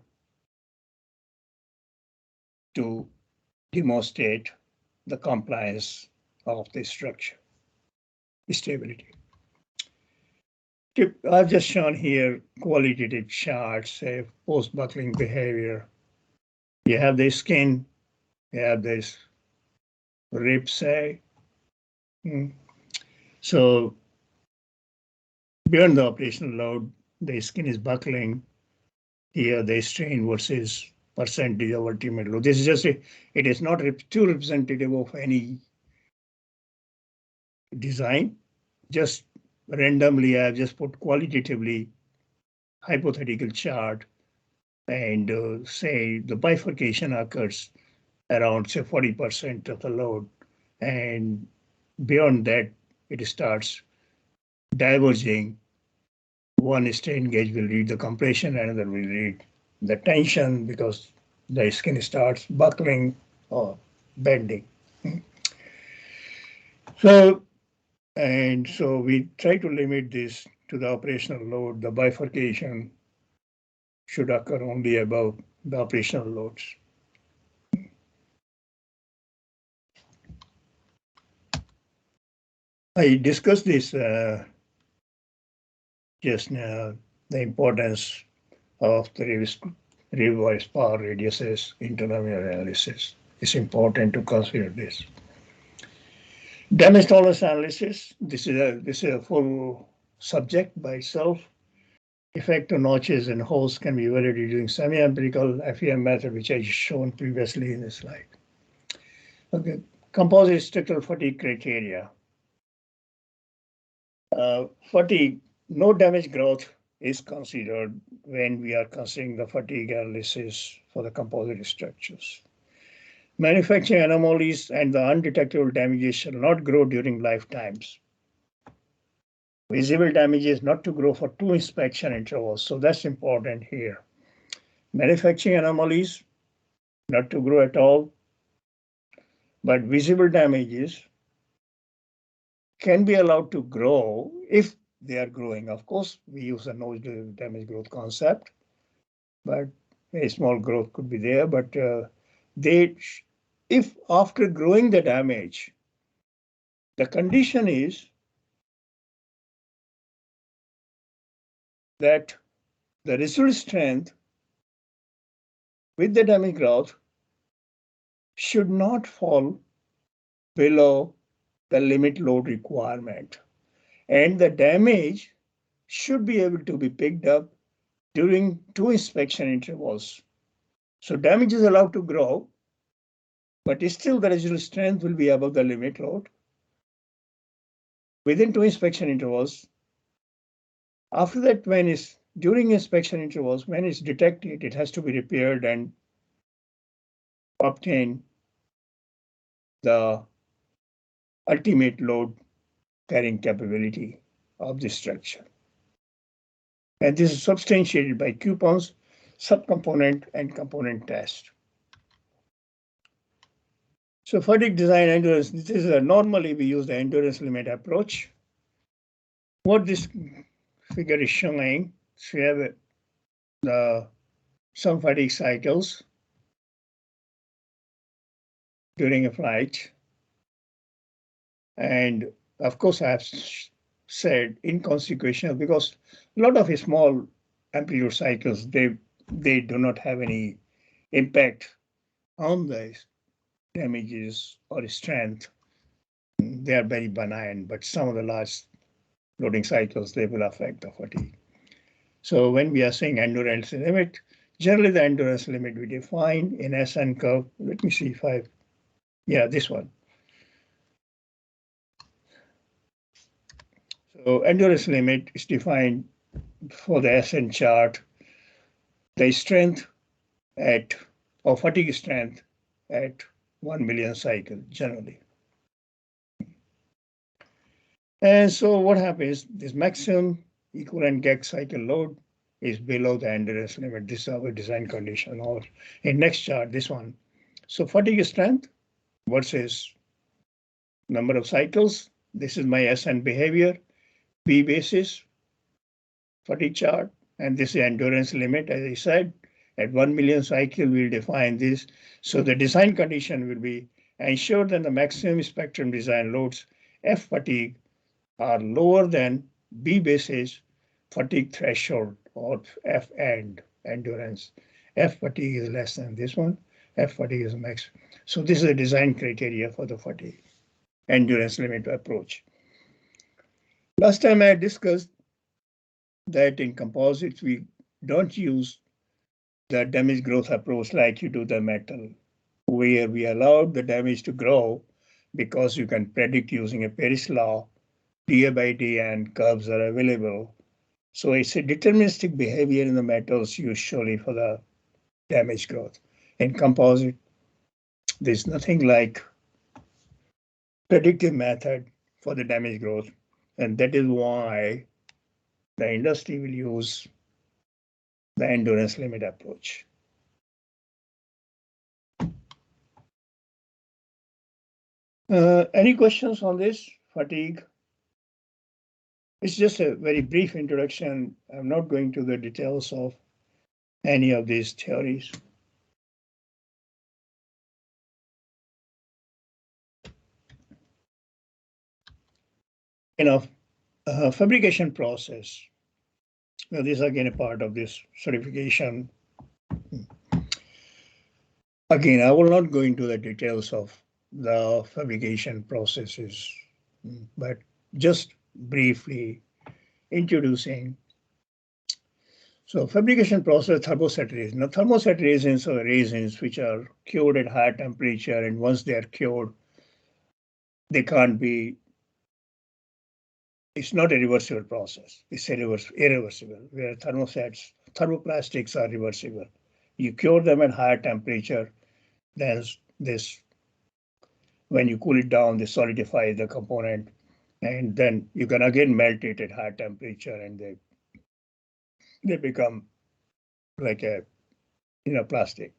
[SPEAKER 2] to demonstrate the compliance of the structure. Stability. I've just shown here qualitative charts, say post-buckling behavior. You have the skin, you have this rib, say. So beyond the operational load, the skin is buckling. Here, the strain versus percentage of ultimate load. This is just it is not too representative of any design. Just randomly, I've just put qualitatively hypothetical chart and say the bifurcation occurs around say 40% of the load, and beyond that it starts diverging. One strain gauge will read the compression, another will read the tension because the skin starts buckling or bending. So we try to limit this to the operational load. The bifurcation should occur only above the operational loads. I discussed this just now, the importance of the revised power radiuses in nonlinear analysis. It's important to consider this. Damage tolerance analysis. This is a full subject by itself. Effect on notches and holes can be evaluated using semi-empirical FEM method, which I shown previously in the slide. Okay, composite structural fatigue criteria. Fatigue, no damage growth is considered when we are considering the fatigue analysis for the composite structures. Manufacturing anomalies and the undetectable damages shall not grow during lifetimes. Visible damages not to grow for 2 inspection intervals. So that's important here. Manufacturing anomalies not to grow at all, but visible damages can be allowed to grow if they are growing. Of course, we use a no damage growth concept, but a small growth could be there. But if after growing the damage, the condition is that the residual strength with the damage growth should not fall below the limit load requirement, and the damage should be able to be picked up during 2 inspection intervals. So damage is allowed to grow, but still the residual strength will be above the limit load within 2 inspection intervals. After that, during inspection intervals, when it's detected, it has to be repaired and obtain the ultimate load carrying capability of the structure. And this is substantiated by coupons. subcomponent and component test. So fatigue design endurance, this is normally we use the endurance limit approach. What this figure is showing, so we have some fatigue cycles during a flight. And of course, I have said inconsequential because a lot of small amplitude cycles, they do not have any impact on the damages or strength. They are very benign, but some of the large loading cycles, they will affect the fatigue. So when we are saying endurance limit, generally the endurance limit we define in SN curve. Let me see if this one. So endurance limit is defined for the SN chart, the strength or fatigue strength at 1 million cycle generally. And so what happens, this maximum equivalent gag cycle load is below the endurance limit. This is our design condition, or in next chart, this one. So fatigue strength versus number of cycles. This is my SN behavior, B basis, fatigue chart, and this is endurance limit, as I said. At 1 million cycle, we'll define this. So the design condition will be ensure that the maximum spectrum design loads F fatigue are lower than B basis fatigue threshold or F end endurance. F fatigue is less than this one. F fatigue is max. So this is a design criteria for the fatigue endurance limit approach. Last time I discussed that in composites, we don't use the damage growth approach like you do the metal, where we allowed the damage to grow because you can predict using a Paris law, dA by dN curves are available. So it's a deterministic behavior in the metals usually for the damage growth. In composite, there's nothing like predictive method for the damage growth. And that is why the industry will use the endurance limit approach. Any questions on this fatigue? It's just a very brief introduction. I'm not going to the details of any of these theories. Fabrication process. Now, this is again a part of this certification. Again, I will not go into the details of the fabrication processes, but just briefly introducing. So fabrication process, thermoset resins. Now thermoset resins are resins which are cured at high temperature, and once they are cured, they can't be, it's not a reversible process. It's irreversible, where thermoplastics are reversible. You cure them at higher temperature, then when you cool it down, they solidify the component, and then you can again melt it at high temperature, and they become like a plastic,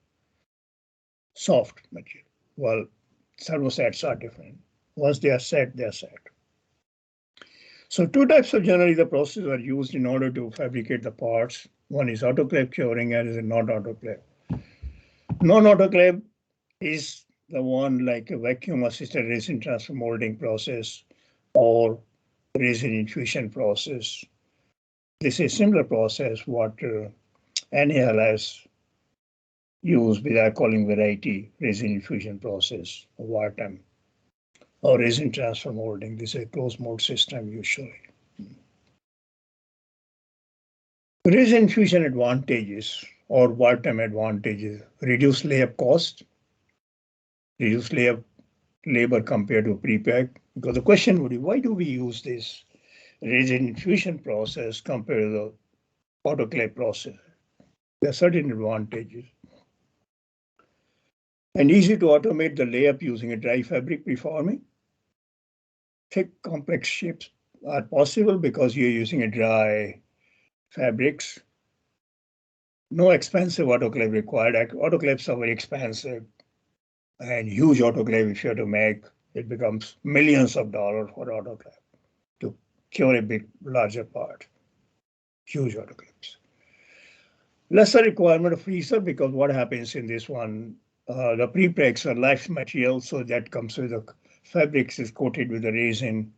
[SPEAKER 2] soft material. Well, thermosets are different. Once they are set, they are set. So two types of generally the processes are used in order to fabricate the parts. One is autoclave curing and is a non-autoclave. Non-autoclave is the one like a vacuum-assisted resin transfer molding process or resin infusion process. This is a similar process what NALS use with our calling variety resin infusion process, VARTM, or resin transfer molding. This is a closed mold system usually. Resin infusion advantages or VARTM advantages: reduce layup cost, reduce layup labor compared to pre-pack. Because the question would be, why do we use this resin infusion process compared to the autoclave process? There are certain advantages. And easy to automate the layup using a dry fabric preforming. Thick complex shapes are possible because you're using a dry fabrics. No expensive autoclave required. Autoclaves are very expensive, and huge autoclave, if you have to make, it becomes millions of dollars for autoclave to cure a big, larger part. Huge autoclaves. Lesser requirement of freezer, because what happens in this one, the prepregs are life material, so that comes with the fabrics is coated with the resin,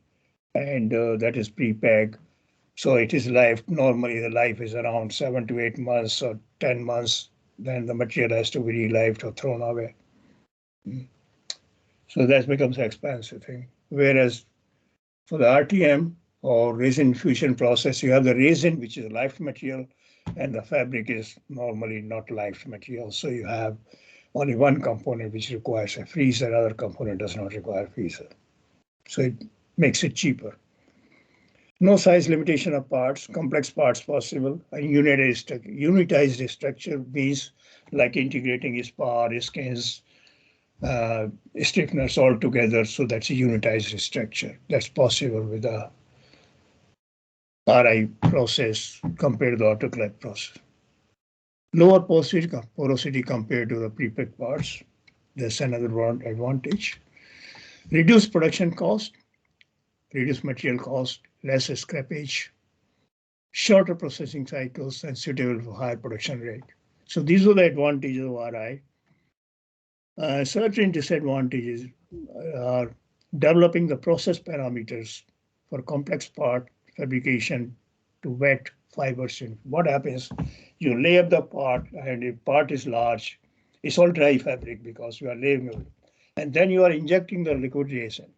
[SPEAKER 2] and that is prepeg. So it is life. Normally, the life is around 7 to 8 months or 10 months. Then the material has to be relived or thrown away. So that becomes an expensive thing. Whereas for the RTM or resin fusion process, you have the resin, which is life material, and the fabric is normally not life material. So you have only one component which requires a freezer, other component does not require freezer. So it makes it cheaper. No size limitation of parts, complex parts possible. A unitized structure means like integrating spar, skins, stiffeners all together. So that's a unitized structure. That's possible with the RI process compared to the autoclave process. Lower porosity compared to the prepreg parts. That's another advantage. Reduce production cost, reduce material cost, less scrappage, shorter processing cycles, and suitable for higher production rate. So these are the advantages of RI. Certain disadvantages are developing the process parameters for complex part fabrication to wet fibers. What happens? You lay up the part, and if part is large, it's all dry fabric because you are laying it, and then you are injecting the liquid resin.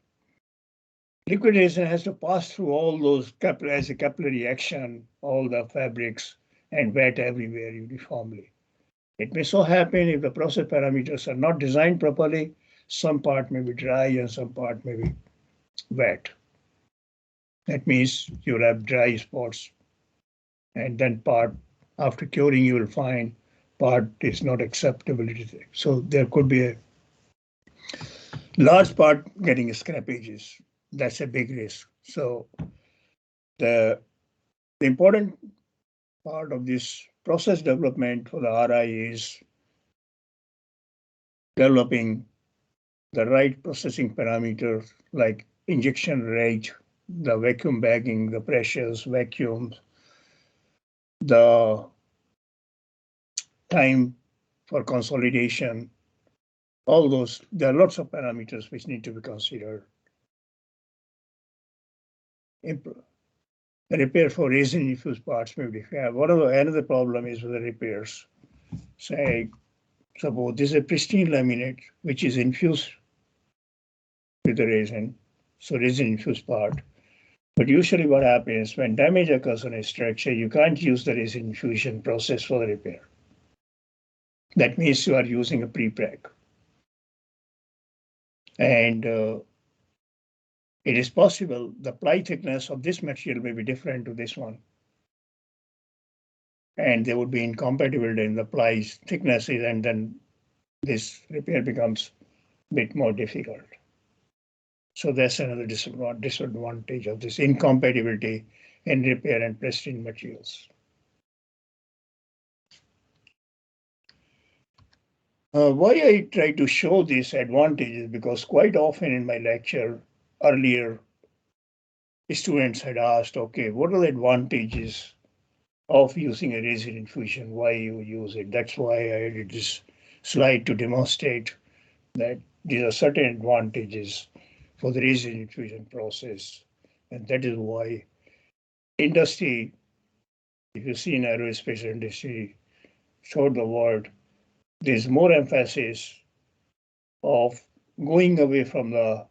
[SPEAKER 2] Liquid resin has to pass through all those as a capillary action, all the fabrics, and wet everywhere uniformly. It may so happen if the process parameters are not designed properly, some part may be dry and some part may be wet. That means you'll have dry spots, and then part after curing you will find part is not acceptable. So there could be a large part getting scrappages. That's a big risk. So the important part of this process development for the RI is developing the right processing parameters like injection rate, the vacuum bagging, the pressures, vacuums, the time for consolidation, all those. There are lots of parameters which need to be considered. Repair for resin infused parts may be fair. Another problem is with the repairs. Say, suppose this is a pristine laminate which is infused with the resin, so resin infused part. But usually what happens when damage occurs on a structure, you can't use the resin infusion process for the repair. That means you are using a prepreg. And it is possible the ply thickness of this material may be different to this one. And there would be incompatibility in the ply thicknesses, and then this repair becomes a bit more difficult. So that's another disadvantage of this incompatibility in repair and pristine materials. Why I try to show these advantages, because quite often in my lecture earlier, students had asked, okay, what are the advantages of using a resin infusion? Why you use it? That's why I added this slide to demonstrate that these are certain advantages for the resin infusion process. And that is why industry, if you see in aerospace industry, throughout the world, there's more emphasis of going away from the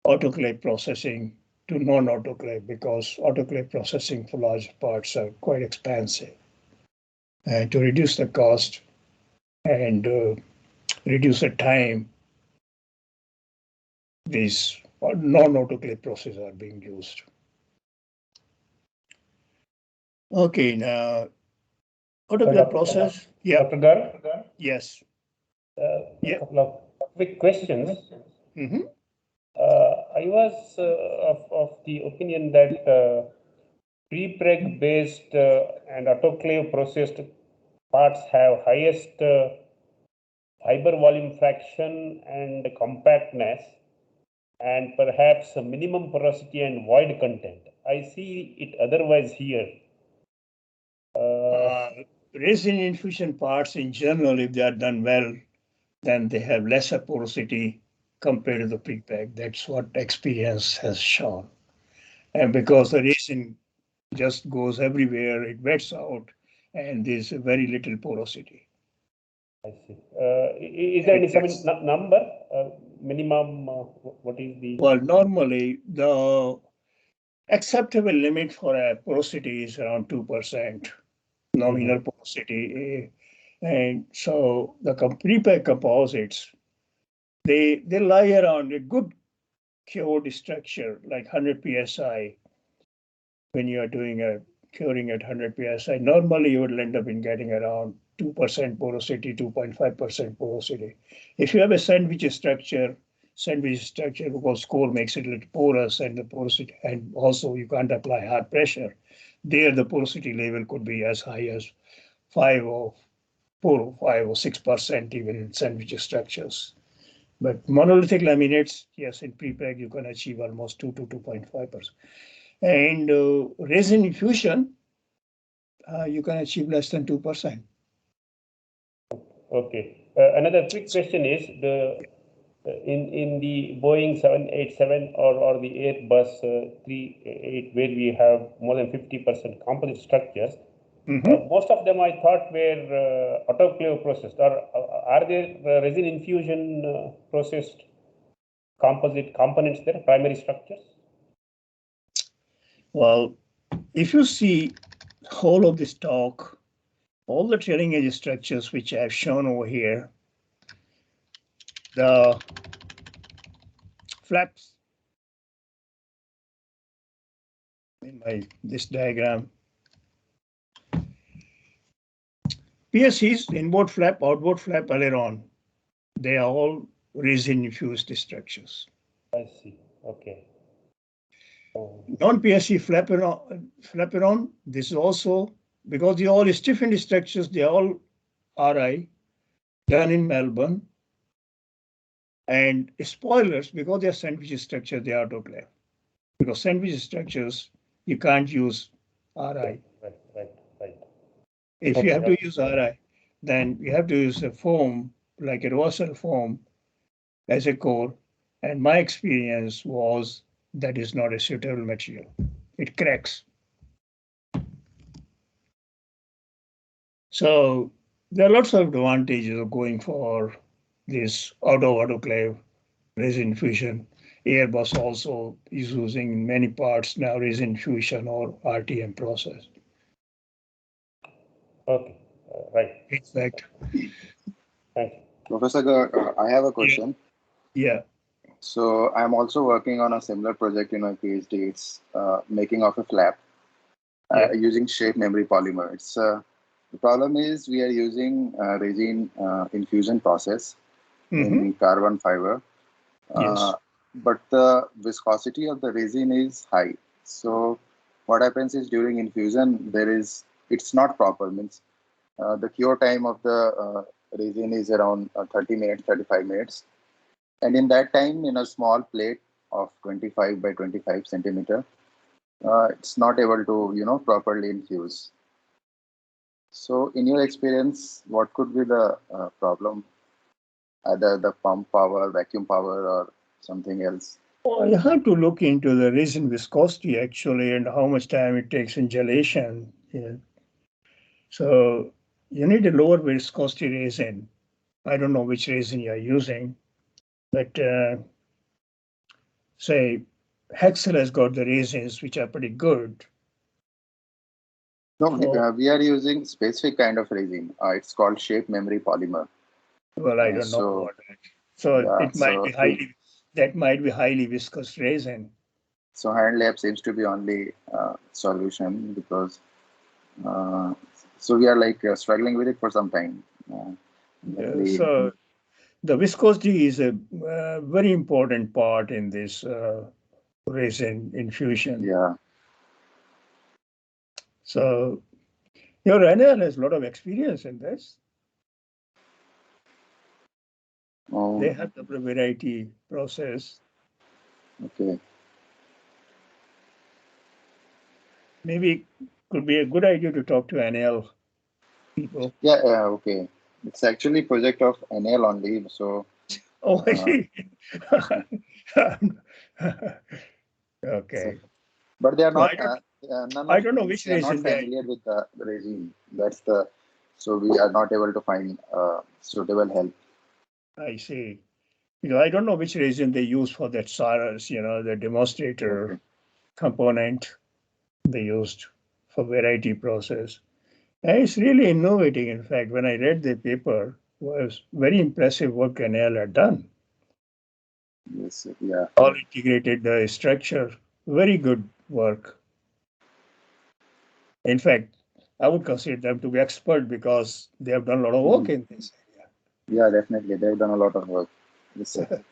[SPEAKER 2] autoclave processing to non-autoclave, because autoclave processing for large parts are quite expensive. And to reduce the cost and reduce the time, these non-autoclave processes are being used. Okay, now autoclave process. Yeah.
[SPEAKER 5] Dr. Gar?
[SPEAKER 2] Yes.
[SPEAKER 5] A couple of quick questions.
[SPEAKER 2] Mm-hmm.
[SPEAKER 5] I was of the opinion that prepreg based and autoclave processed parts have highest fiber volume fraction and compactness, and perhaps a minimum porosity and void content. I see it otherwise here.
[SPEAKER 2] Resin infusion parts in general, if they are done well, then they have lesser porosity compared to the pre-pack. That's what experience has shown. And because the resin just goes everywhere, it wets out, and there's very little porosity.
[SPEAKER 5] I see. Is there any number, minimum, what is the?
[SPEAKER 2] Well, normally the acceptable limit for a porosity is around 2% nominal porosity. And so the pre-pack composites, they lie around a good cured structure, like 100 psi. When you are doing a curing at 100 psi, normally you would end up in getting around 2% porosity, 2.5% porosity. If you have a sandwich structure, because core makes it a little porous, and the porosity, and also you can't apply hard pressure, there the porosity level could be as high as 5 or 6% even in sandwich structures. But monolithic laminates, yes, in pre-pack you can achieve almost 2 to 2.5%. And resin infusion, you can achieve less than 2%.
[SPEAKER 5] Okay. Another quick question is in the Boeing 787 or the Airbus 380, where we have more than 50% composite structures. Most of them I thought were autoclave processed. Are there resin infusion processed composite components there, primary structures?
[SPEAKER 2] Well, if you see whole of this talk, all the trailing edge structures which I have shown over here, the flaps in this diagram, PSCs, inboard flap, outboard flap, aileron, they are all resin infused structures.
[SPEAKER 5] I see. Okay.
[SPEAKER 2] Non-PSC flaperon, this is also, because they are all stiffened structures, they are all RI, done in Melbourne. And spoilers, because they are sandwich structures, they are autoclave. Because sandwich structures, you can't use RI.
[SPEAKER 5] Right.
[SPEAKER 2] If you have to use RI, then you have to use a foam, like a reversal foam, as a core. And my experience was that is not a suitable material. It cracks. So there are lots of advantages of going for this autoclave resin infusion. Airbus also is using many parts now resin infusion or RTM process.
[SPEAKER 5] Okay, right.
[SPEAKER 2] Exactly.
[SPEAKER 5] Thank you.
[SPEAKER 4] Professor Garg, I have a question.
[SPEAKER 2] Yeah.
[SPEAKER 4] So I'm also working on a similar project in my PhD. It's making of a flap using shape memory polymer. It's the problem is we are using resin infusion process in the carbon fiber.
[SPEAKER 2] Yes.
[SPEAKER 4] But the viscosity of the resin is high. So what happens is during infusion, it's not proper. Means the cure time of the resin is around 30 minutes, 35 minutes. And in that time, in a small plate of 25 by 25 centimeter, it's not able to, properly infuse. So in your experience, what could be the problem? Either the pump power, vacuum power, or something else?
[SPEAKER 2] Well, you have to look into the resin viscosity actually and how much time it takes in gelation. Yeah. So you need a lower viscosity resin. I don't know which resin you are using, but say Hexel has got the resins which are pretty good.
[SPEAKER 4] No, we are using specific kind of resin. It's called shape memory polymer.
[SPEAKER 2] Well, I don't know about that. So
[SPEAKER 4] yeah,
[SPEAKER 2] it might be highly viscous resin.
[SPEAKER 4] So hand lab seems to be only solution because so we are like struggling with it for some time.
[SPEAKER 2] So the viscosity is a very important part in this resin infusion.
[SPEAKER 4] Yeah.
[SPEAKER 2] So Your NL has a lot of experience in this.
[SPEAKER 4] Oh,
[SPEAKER 2] They have the variety process.
[SPEAKER 4] okay.
[SPEAKER 2] Maybe could be a good idea to talk to NL people.
[SPEAKER 4] Yeah, yeah, okay. It's actually project of NL only. So,
[SPEAKER 2] Oh, I
[SPEAKER 4] uh,
[SPEAKER 2] see.
[SPEAKER 4] so
[SPEAKER 2] Okay.
[SPEAKER 4] but they are
[SPEAKER 2] So
[SPEAKER 4] not, none
[SPEAKER 2] I
[SPEAKER 4] of
[SPEAKER 2] don't know
[SPEAKER 4] means
[SPEAKER 2] which
[SPEAKER 4] they are not
[SPEAKER 2] reason they.
[SPEAKER 4] familiar with the regime. That's the, so we are not able to find suitable help.
[SPEAKER 2] I see. I don't know which reason they use for that SARAS, the demonstrator
[SPEAKER 4] Okay.
[SPEAKER 2] component they used for variety process. And it's really innovating. In fact, when I read the paper, it was very impressive work NL had done.
[SPEAKER 4] Yes, yeah.
[SPEAKER 2] All integrated the structure, very good work. In fact, I would consider them to be expert because they have done a lot of work in this area.
[SPEAKER 4] Yeah, definitely. They've done a lot of work. Yes, sir.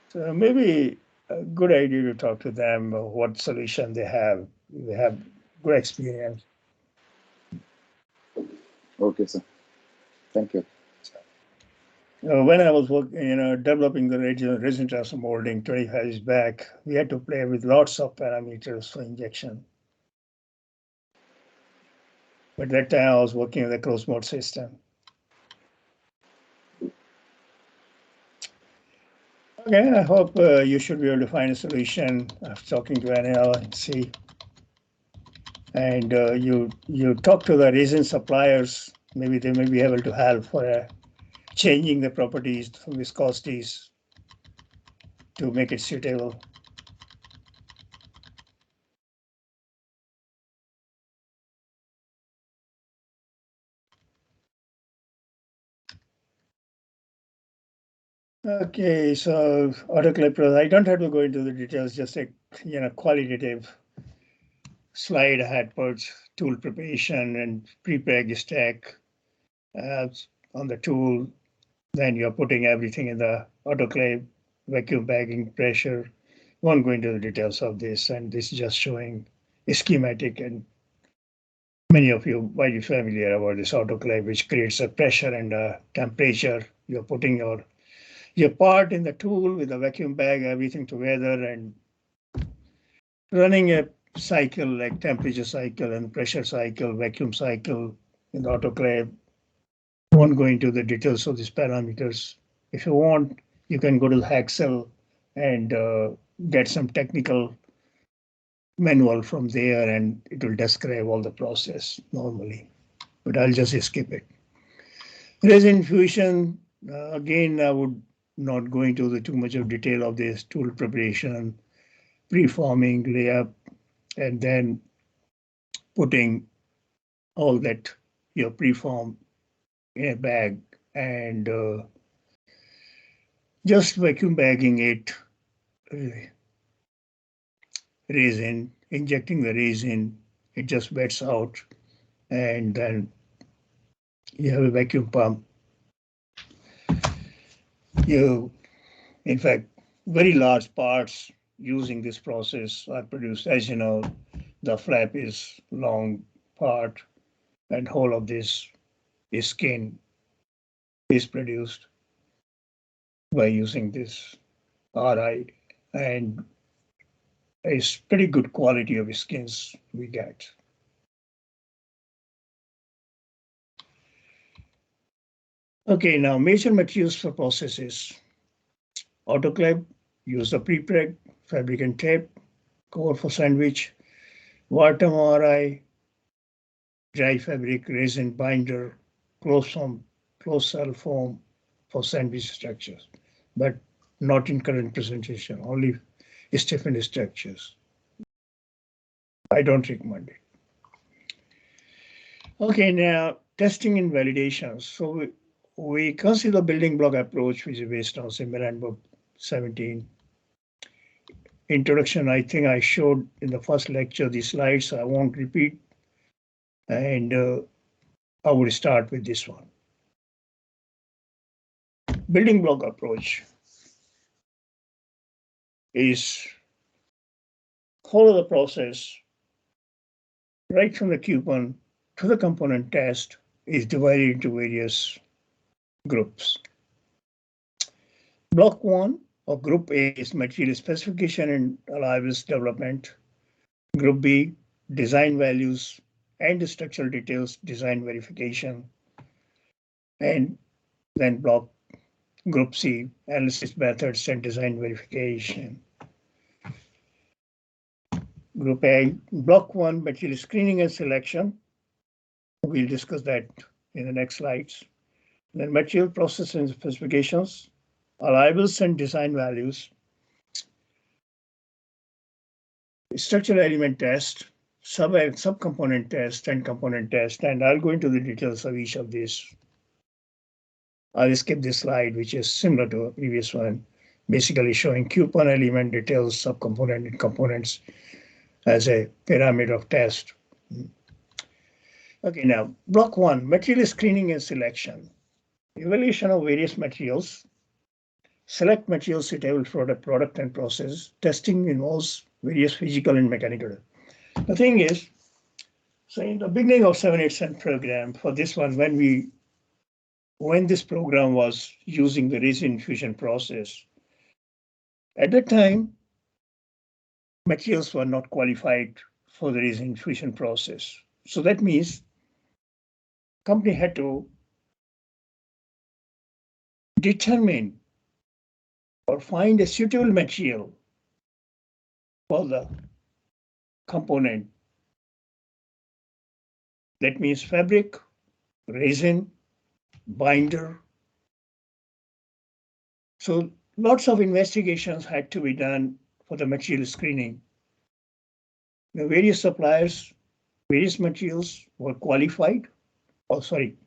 [SPEAKER 2] So maybe a good idea to talk to them, what solution they have. They have good experience.
[SPEAKER 4] Okay, sir. Thank you.
[SPEAKER 2] When I was working, developing the resin transfer molding 25 years back, we had to play with lots of parameters for injection. But that time I was working with a closed mode system. Okay, I hope you should be able to find a solution after talking to NL and see. And you talk to the resin suppliers, maybe they may be able to help for changing the properties from viscosities to make it suitable. Okay, so autoclave process. I don't have to go into the details, just a qualitative slide I had put tool preparation and pre-preg stack on the tool. Then you're putting everything in the autoclave, vacuum bagging, pressure. Won't go into the details of this, and this is just showing a schematic, and many of you might be familiar about this autoclave, which creates a pressure and a temperature. You're putting your part in the tool with a vacuum bag, everything together, and running a cycle like temperature cycle and pressure cycle, vacuum cycle in the autoclave. Won't go into the details of these parameters. If you want, you can go to the Haxel and get some technical manual from there, and it will describe all the process normally. But I'll just skip it. Resin fusion, again, I would not go into the too much of detail of this tool preparation, preforming, layup, and then putting all that your preform in a bag and just vacuum bagging it, resin, injecting the resin, it just wets out, and then you have a vacuum pump. In fact, very large parts using this process are produced. As you know, the flap is long part, and whole of this skin is produced by using this RI, and it's pretty good quality of skins we get. Okay, now major materials for processes. Autoclave, use the pre-preg, fabricant tape, core for sandwich, Vartam RI, dry fabric, resin binder, closed cell foam for sandwich structures, but not in current presentation, only stiffened structures. I don't recommend it. Okay, now testing and validation. So we consider building block approach, which is based on similar book 17. Introduction, I think I showed in the first lecture these slides, so I won't repeat. And I would start with this one. Building block approach is follow the process right from the coupon to the component test is divided into various groups. Block 1 or Group A is material specification and allowance development. Group B, design values and structural details, design verification. And then Group C, analysis methods and design verification. Group A, Block 1, material screening and selection. We'll discuss that in the next slides. Then material process and specifications, arrivals and design values, structural element test, subcomponent test, and component test. And I'll go into the details of each of these. I'll skip this slide, which is similar to a previous one, basically showing coupon element details, subcomponent and components as a pyramid of test. Okay, now block 1, material screening and selection. Evaluation of various materials. Select materials suitable for the product and process. Testing involves various physical and mechanical. The thing is, so in the beginning of 787 program, for this one, when this program was using the resin infusion process, at that time, materials were not qualified for the resin infusion process. So that means company had to determine or find a suitable material for the component. That means fabric, resin, binder. So lots of investigations had to be done for the material screening. The various suppliers, various materials were qualified. Oh, sorry,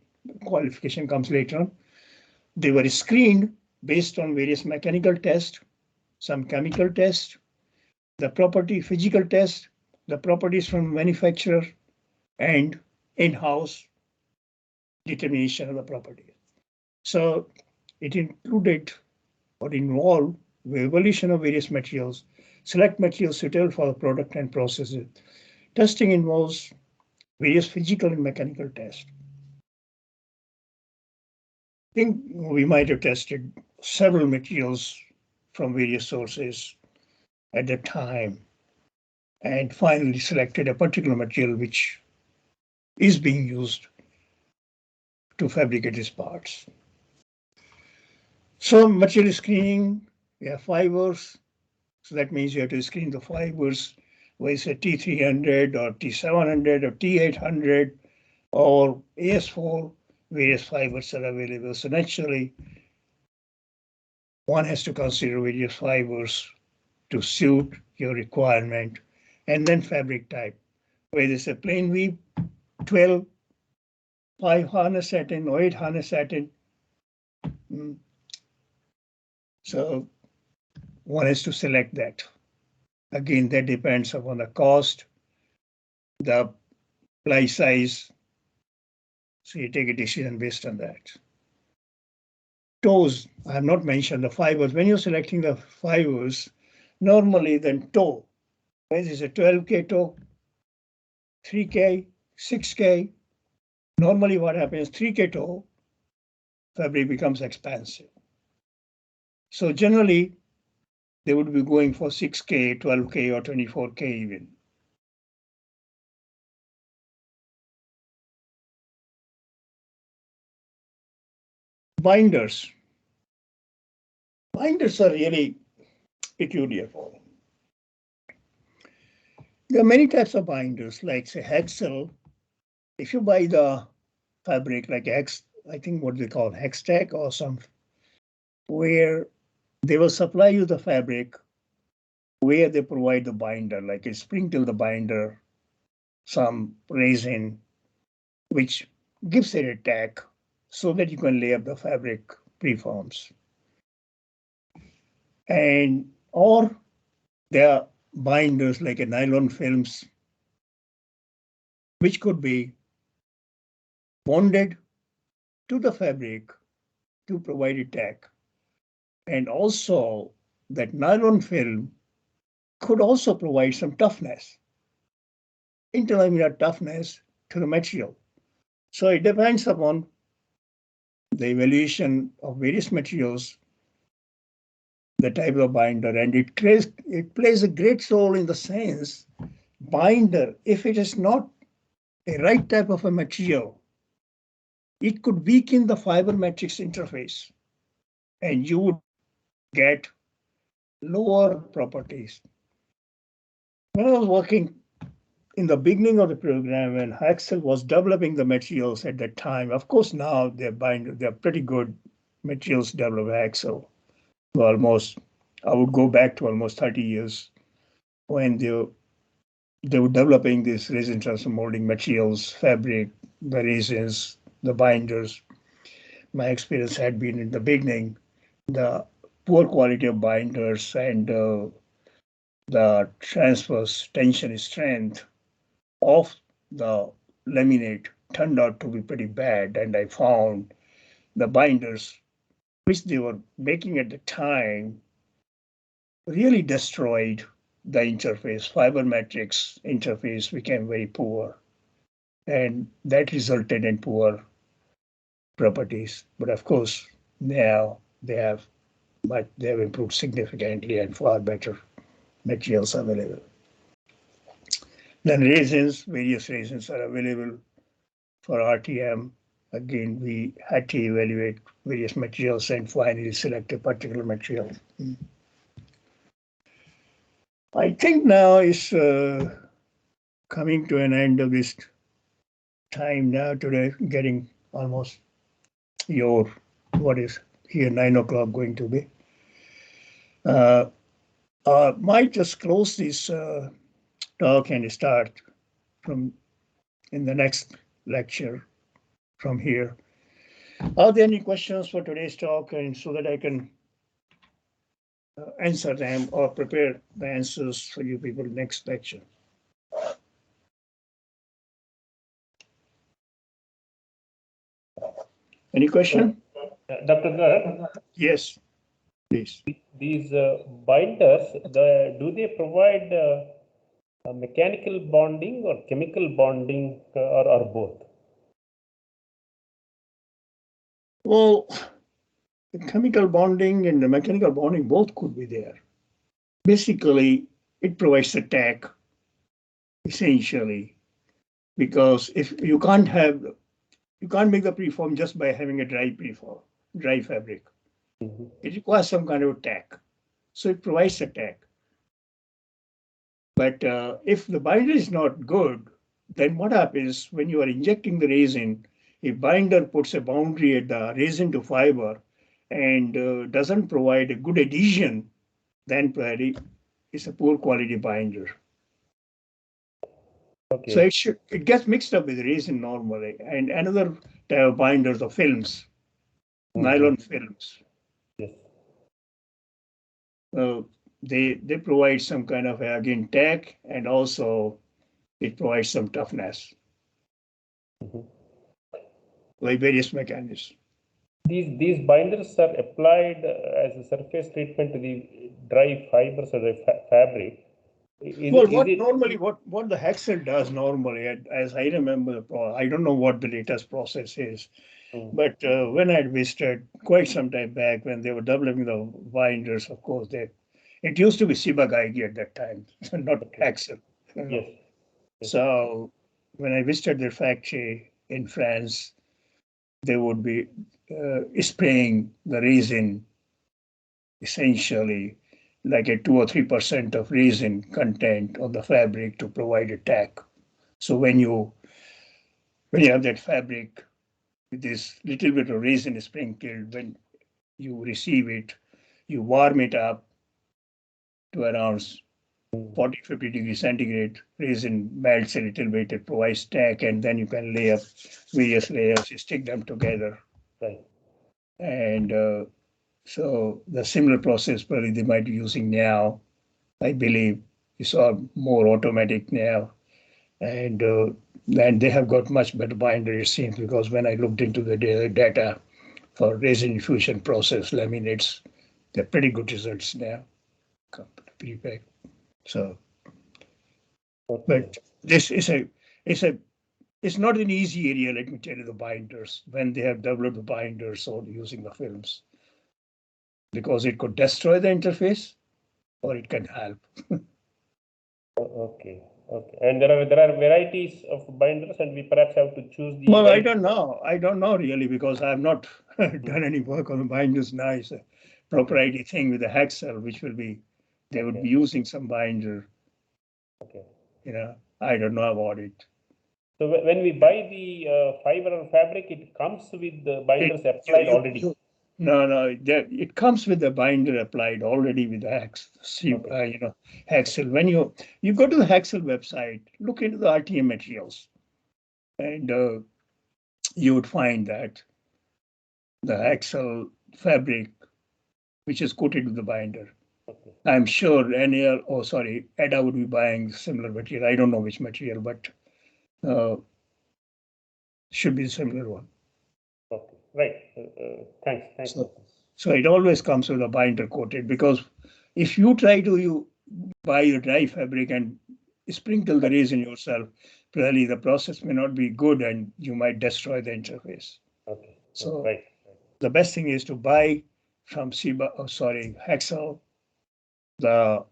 [SPEAKER 2] qualification comes later on. They were screened based on various mechanical tests, some chemical tests, the physical test, the properties from manufacturer, and in-house determination of the property. So it included or involved the evaluation of various materials, select materials suitable for the product and processes. Testing involves various physical and mechanical tests. I think we might have tested several materials from various sources at the time and finally selected a particular material which is being used to fabricate these parts. So material screening, we have fibers. So that means you have to screen the fibers, whether it's a T300 or T700 or T800 or AS4, various fibers are available. So naturally, one has to consider various fibers to suit your requirement, and then fabric type, whether it's a plain weave, 12, 5 harness satin or 8 harness satin. So one has to select that. Again, that depends upon the cost, the ply size. So you take a decision based on that. Toes, I have not mentioned the fibers. When you're selecting the fibers, normally then toe, whether it's a 12K toe, 3K, 6K, normally what happens, 3K toe, fabric becomes expensive. So generally, they would be going for 6K, 12K, or 24K even. Binders. Binders are really peculiar for them. There are many types of binders, like say Hexel. If you buy the fabric like I think what they call Hextech or some, where they will supply you the fabric, where they provide the binder, like a sprinkle the binder, some resin, which gives it a tack so that you can lay up the fabric preforms. And or there are binders like a nylon films, which could be bonded to the fabric to provide a tack. And also that nylon film could also provide some toughness, interlaminar toughness to the material. So it depends upon the evaluation of various materials, the type of binder, and it plays a great role in the sense binder, if it is not a right type of a material, it could weaken the fiber matrix interface and you would get lower properties. When I was working in the beginning of the program, when Axel was developing the materials at that time, of course now they're pretty good materials developed by Axel. Almost, I would go back to almost 30 years when they were developing these resin transfer molding materials, fabric, the resins, the binders. My experience had been in the beginning, the poor quality of binders and the transverse tension strength of the laminate turned out to be pretty bad. And I found the binders, which they were making at the time, really destroyed the interface. Fiber matrix interface became very poor. And that resulted in poor properties. But of course, now they have improved significantly and far better materials available. Then resins, various resins are available for RTM. Again, we had to evaluate various materials and finally select a particular material. I think now is coming to an end of this time now today, getting almost what is here 9 o'clock going to be. Might just close this talk and start from in the next lecture from here. Are there any questions for today's talk, and so that I can answer them or prepare the answers for you people next lecture? Any question?
[SPEAKER 5] Dr. Garg,
[SPEAKER 2] Yes, please.
[SPEAKER 5] these binders, do they provide mechanical bonding or chemical bonding or both?
[SPEAKER 2] Well, the chemical bonding and the mechanical bonding both could be there. Basically, it provides a tack, essentially, because if you can't make the preform just by having a dry fabric.
[SPEAKER 5] Mm-hmm.
[SPEAKER 2] It requires some kind of tack. So it provides a tack. But if the binder is not good, then what happens when you are injecting the resin, if binder puts a boundary at the resin to fiber and doesn't provide a good adhesion, then probably it's a poor quality binder.
[SPEAKER 5] Okay.
[SPEAKER 2] So it gets mixed up with resin normally. And another type of binders are films, nylon films.
[SPEAKER 5] Yes.
[SPEAKER 2] They provide some kind of again tack, and also it provides some toughness. Like various mechanisms.
[SPEAKER 5] These binders are applied as a surface treatment to the dry fibers or the fabric.
[SPEAKER 2] Normally what the Hexel does normally, as I remember, I don't know what the latest process is, but when I visited quite some time back when they were developing the binders, of course, it used to be Ciba-Geigy at that time, not Hexel.
[SPEAKER 5] Yes.
[SPEAKER 2] So when I visited their factory in France, they would be spraying the resin, essentially like a 2 or 3% of resin content on the fabric to provide a tack. So when you have that fabric with this little bit of resin sprinkled, when you receive it, you warm it up to around 40-50 degrees centigrade. Resin melts a little bit, it provides tack, and then you can lay up various layers, you stick them together.
[SPEAKER 5] Right.
[SPEAKER 2] And so the similar process probably they might be using now. I believe it's all more automatic now. And they have got much better binder, it seems, because when I looked into the data for resin infusion process laminates, they're pretty good results now. Pre-pack. So,
[SPEAKER 5] Okay.
[SPEAKER 2] but this is a it's not an easy area, let me tell you, the binders, when they have developed the binders or using the films, because it could destroy the interface or it can help.
[SPEAKER 5] Okay. Okay. And there are varieties of binders, and we perhaps have to choose the.
[SPEAKER 2] Well, I don't know. I don't know really, because I have not done any work on the binders now. It's a proprietary thing with the Hexel, which will be, they would be using some binder.
[SPEAKER 5] Okay.
[SPEAKER 2] You know, I don't know about it.
[SPEAKER 5] So when we buy the fiber or fabric, it comes with the binders applied already.
[SPEAKER 2] No, it comes with the binder applied already with the Hexel. When you go to the Hexel website, look into the RTM materials, and you would find that the Hexel fabric, which is coated with the binder.
[SPEAKER 5] Okay.
[SPEAKER 2] I'm sure EDA would be buying similar material. I don't know which material, but should be a similar one.
[SPEAKER 5] Okay. Right. Thanks.
[SPEAKER 2] So it always comes with a binder coated, because if you try to buy a dry fabric and sprinkle the resin yourself, probably the process may not be good and you might destroy the interface.
[SPEAKER 5] Okay.
[SPEAKER 2] So
[SPEAKER 5] right.
[SPEAKER 2] The best thing is to buy from Hexel, the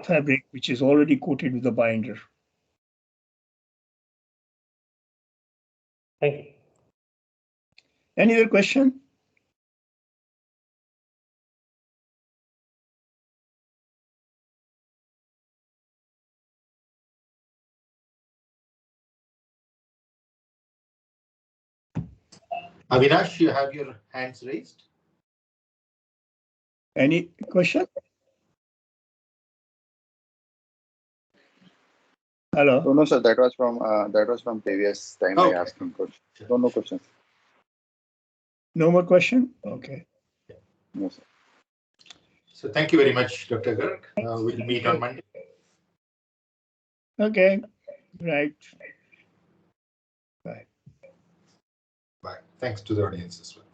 [SPEAKER 2] fabric which is already coated with the binder.
[SPEAKER 5] Thank you.
[SPEAKER 2] Any other question?
[SPEAKER 1] Avinash, you have your hands raised.
[SPEAKER 2] Any question? Hello.
[SPEAKER 4] No, sir. That was from previous time.
[SPEAKER 1] Okay.
[SPEAKER 4] I asked him questions. No questions.
[SPEAKER 2] No more question? Okay.
[SPEAKER 4] No, sir.
[SPEAKER 1] So thank you very much, Dr. Garg. We'll meet on Monday.
[SPEAKER 2] Okay. Right. Bye.
[SPEAKER 1] Bye. Thanks to the audience as well.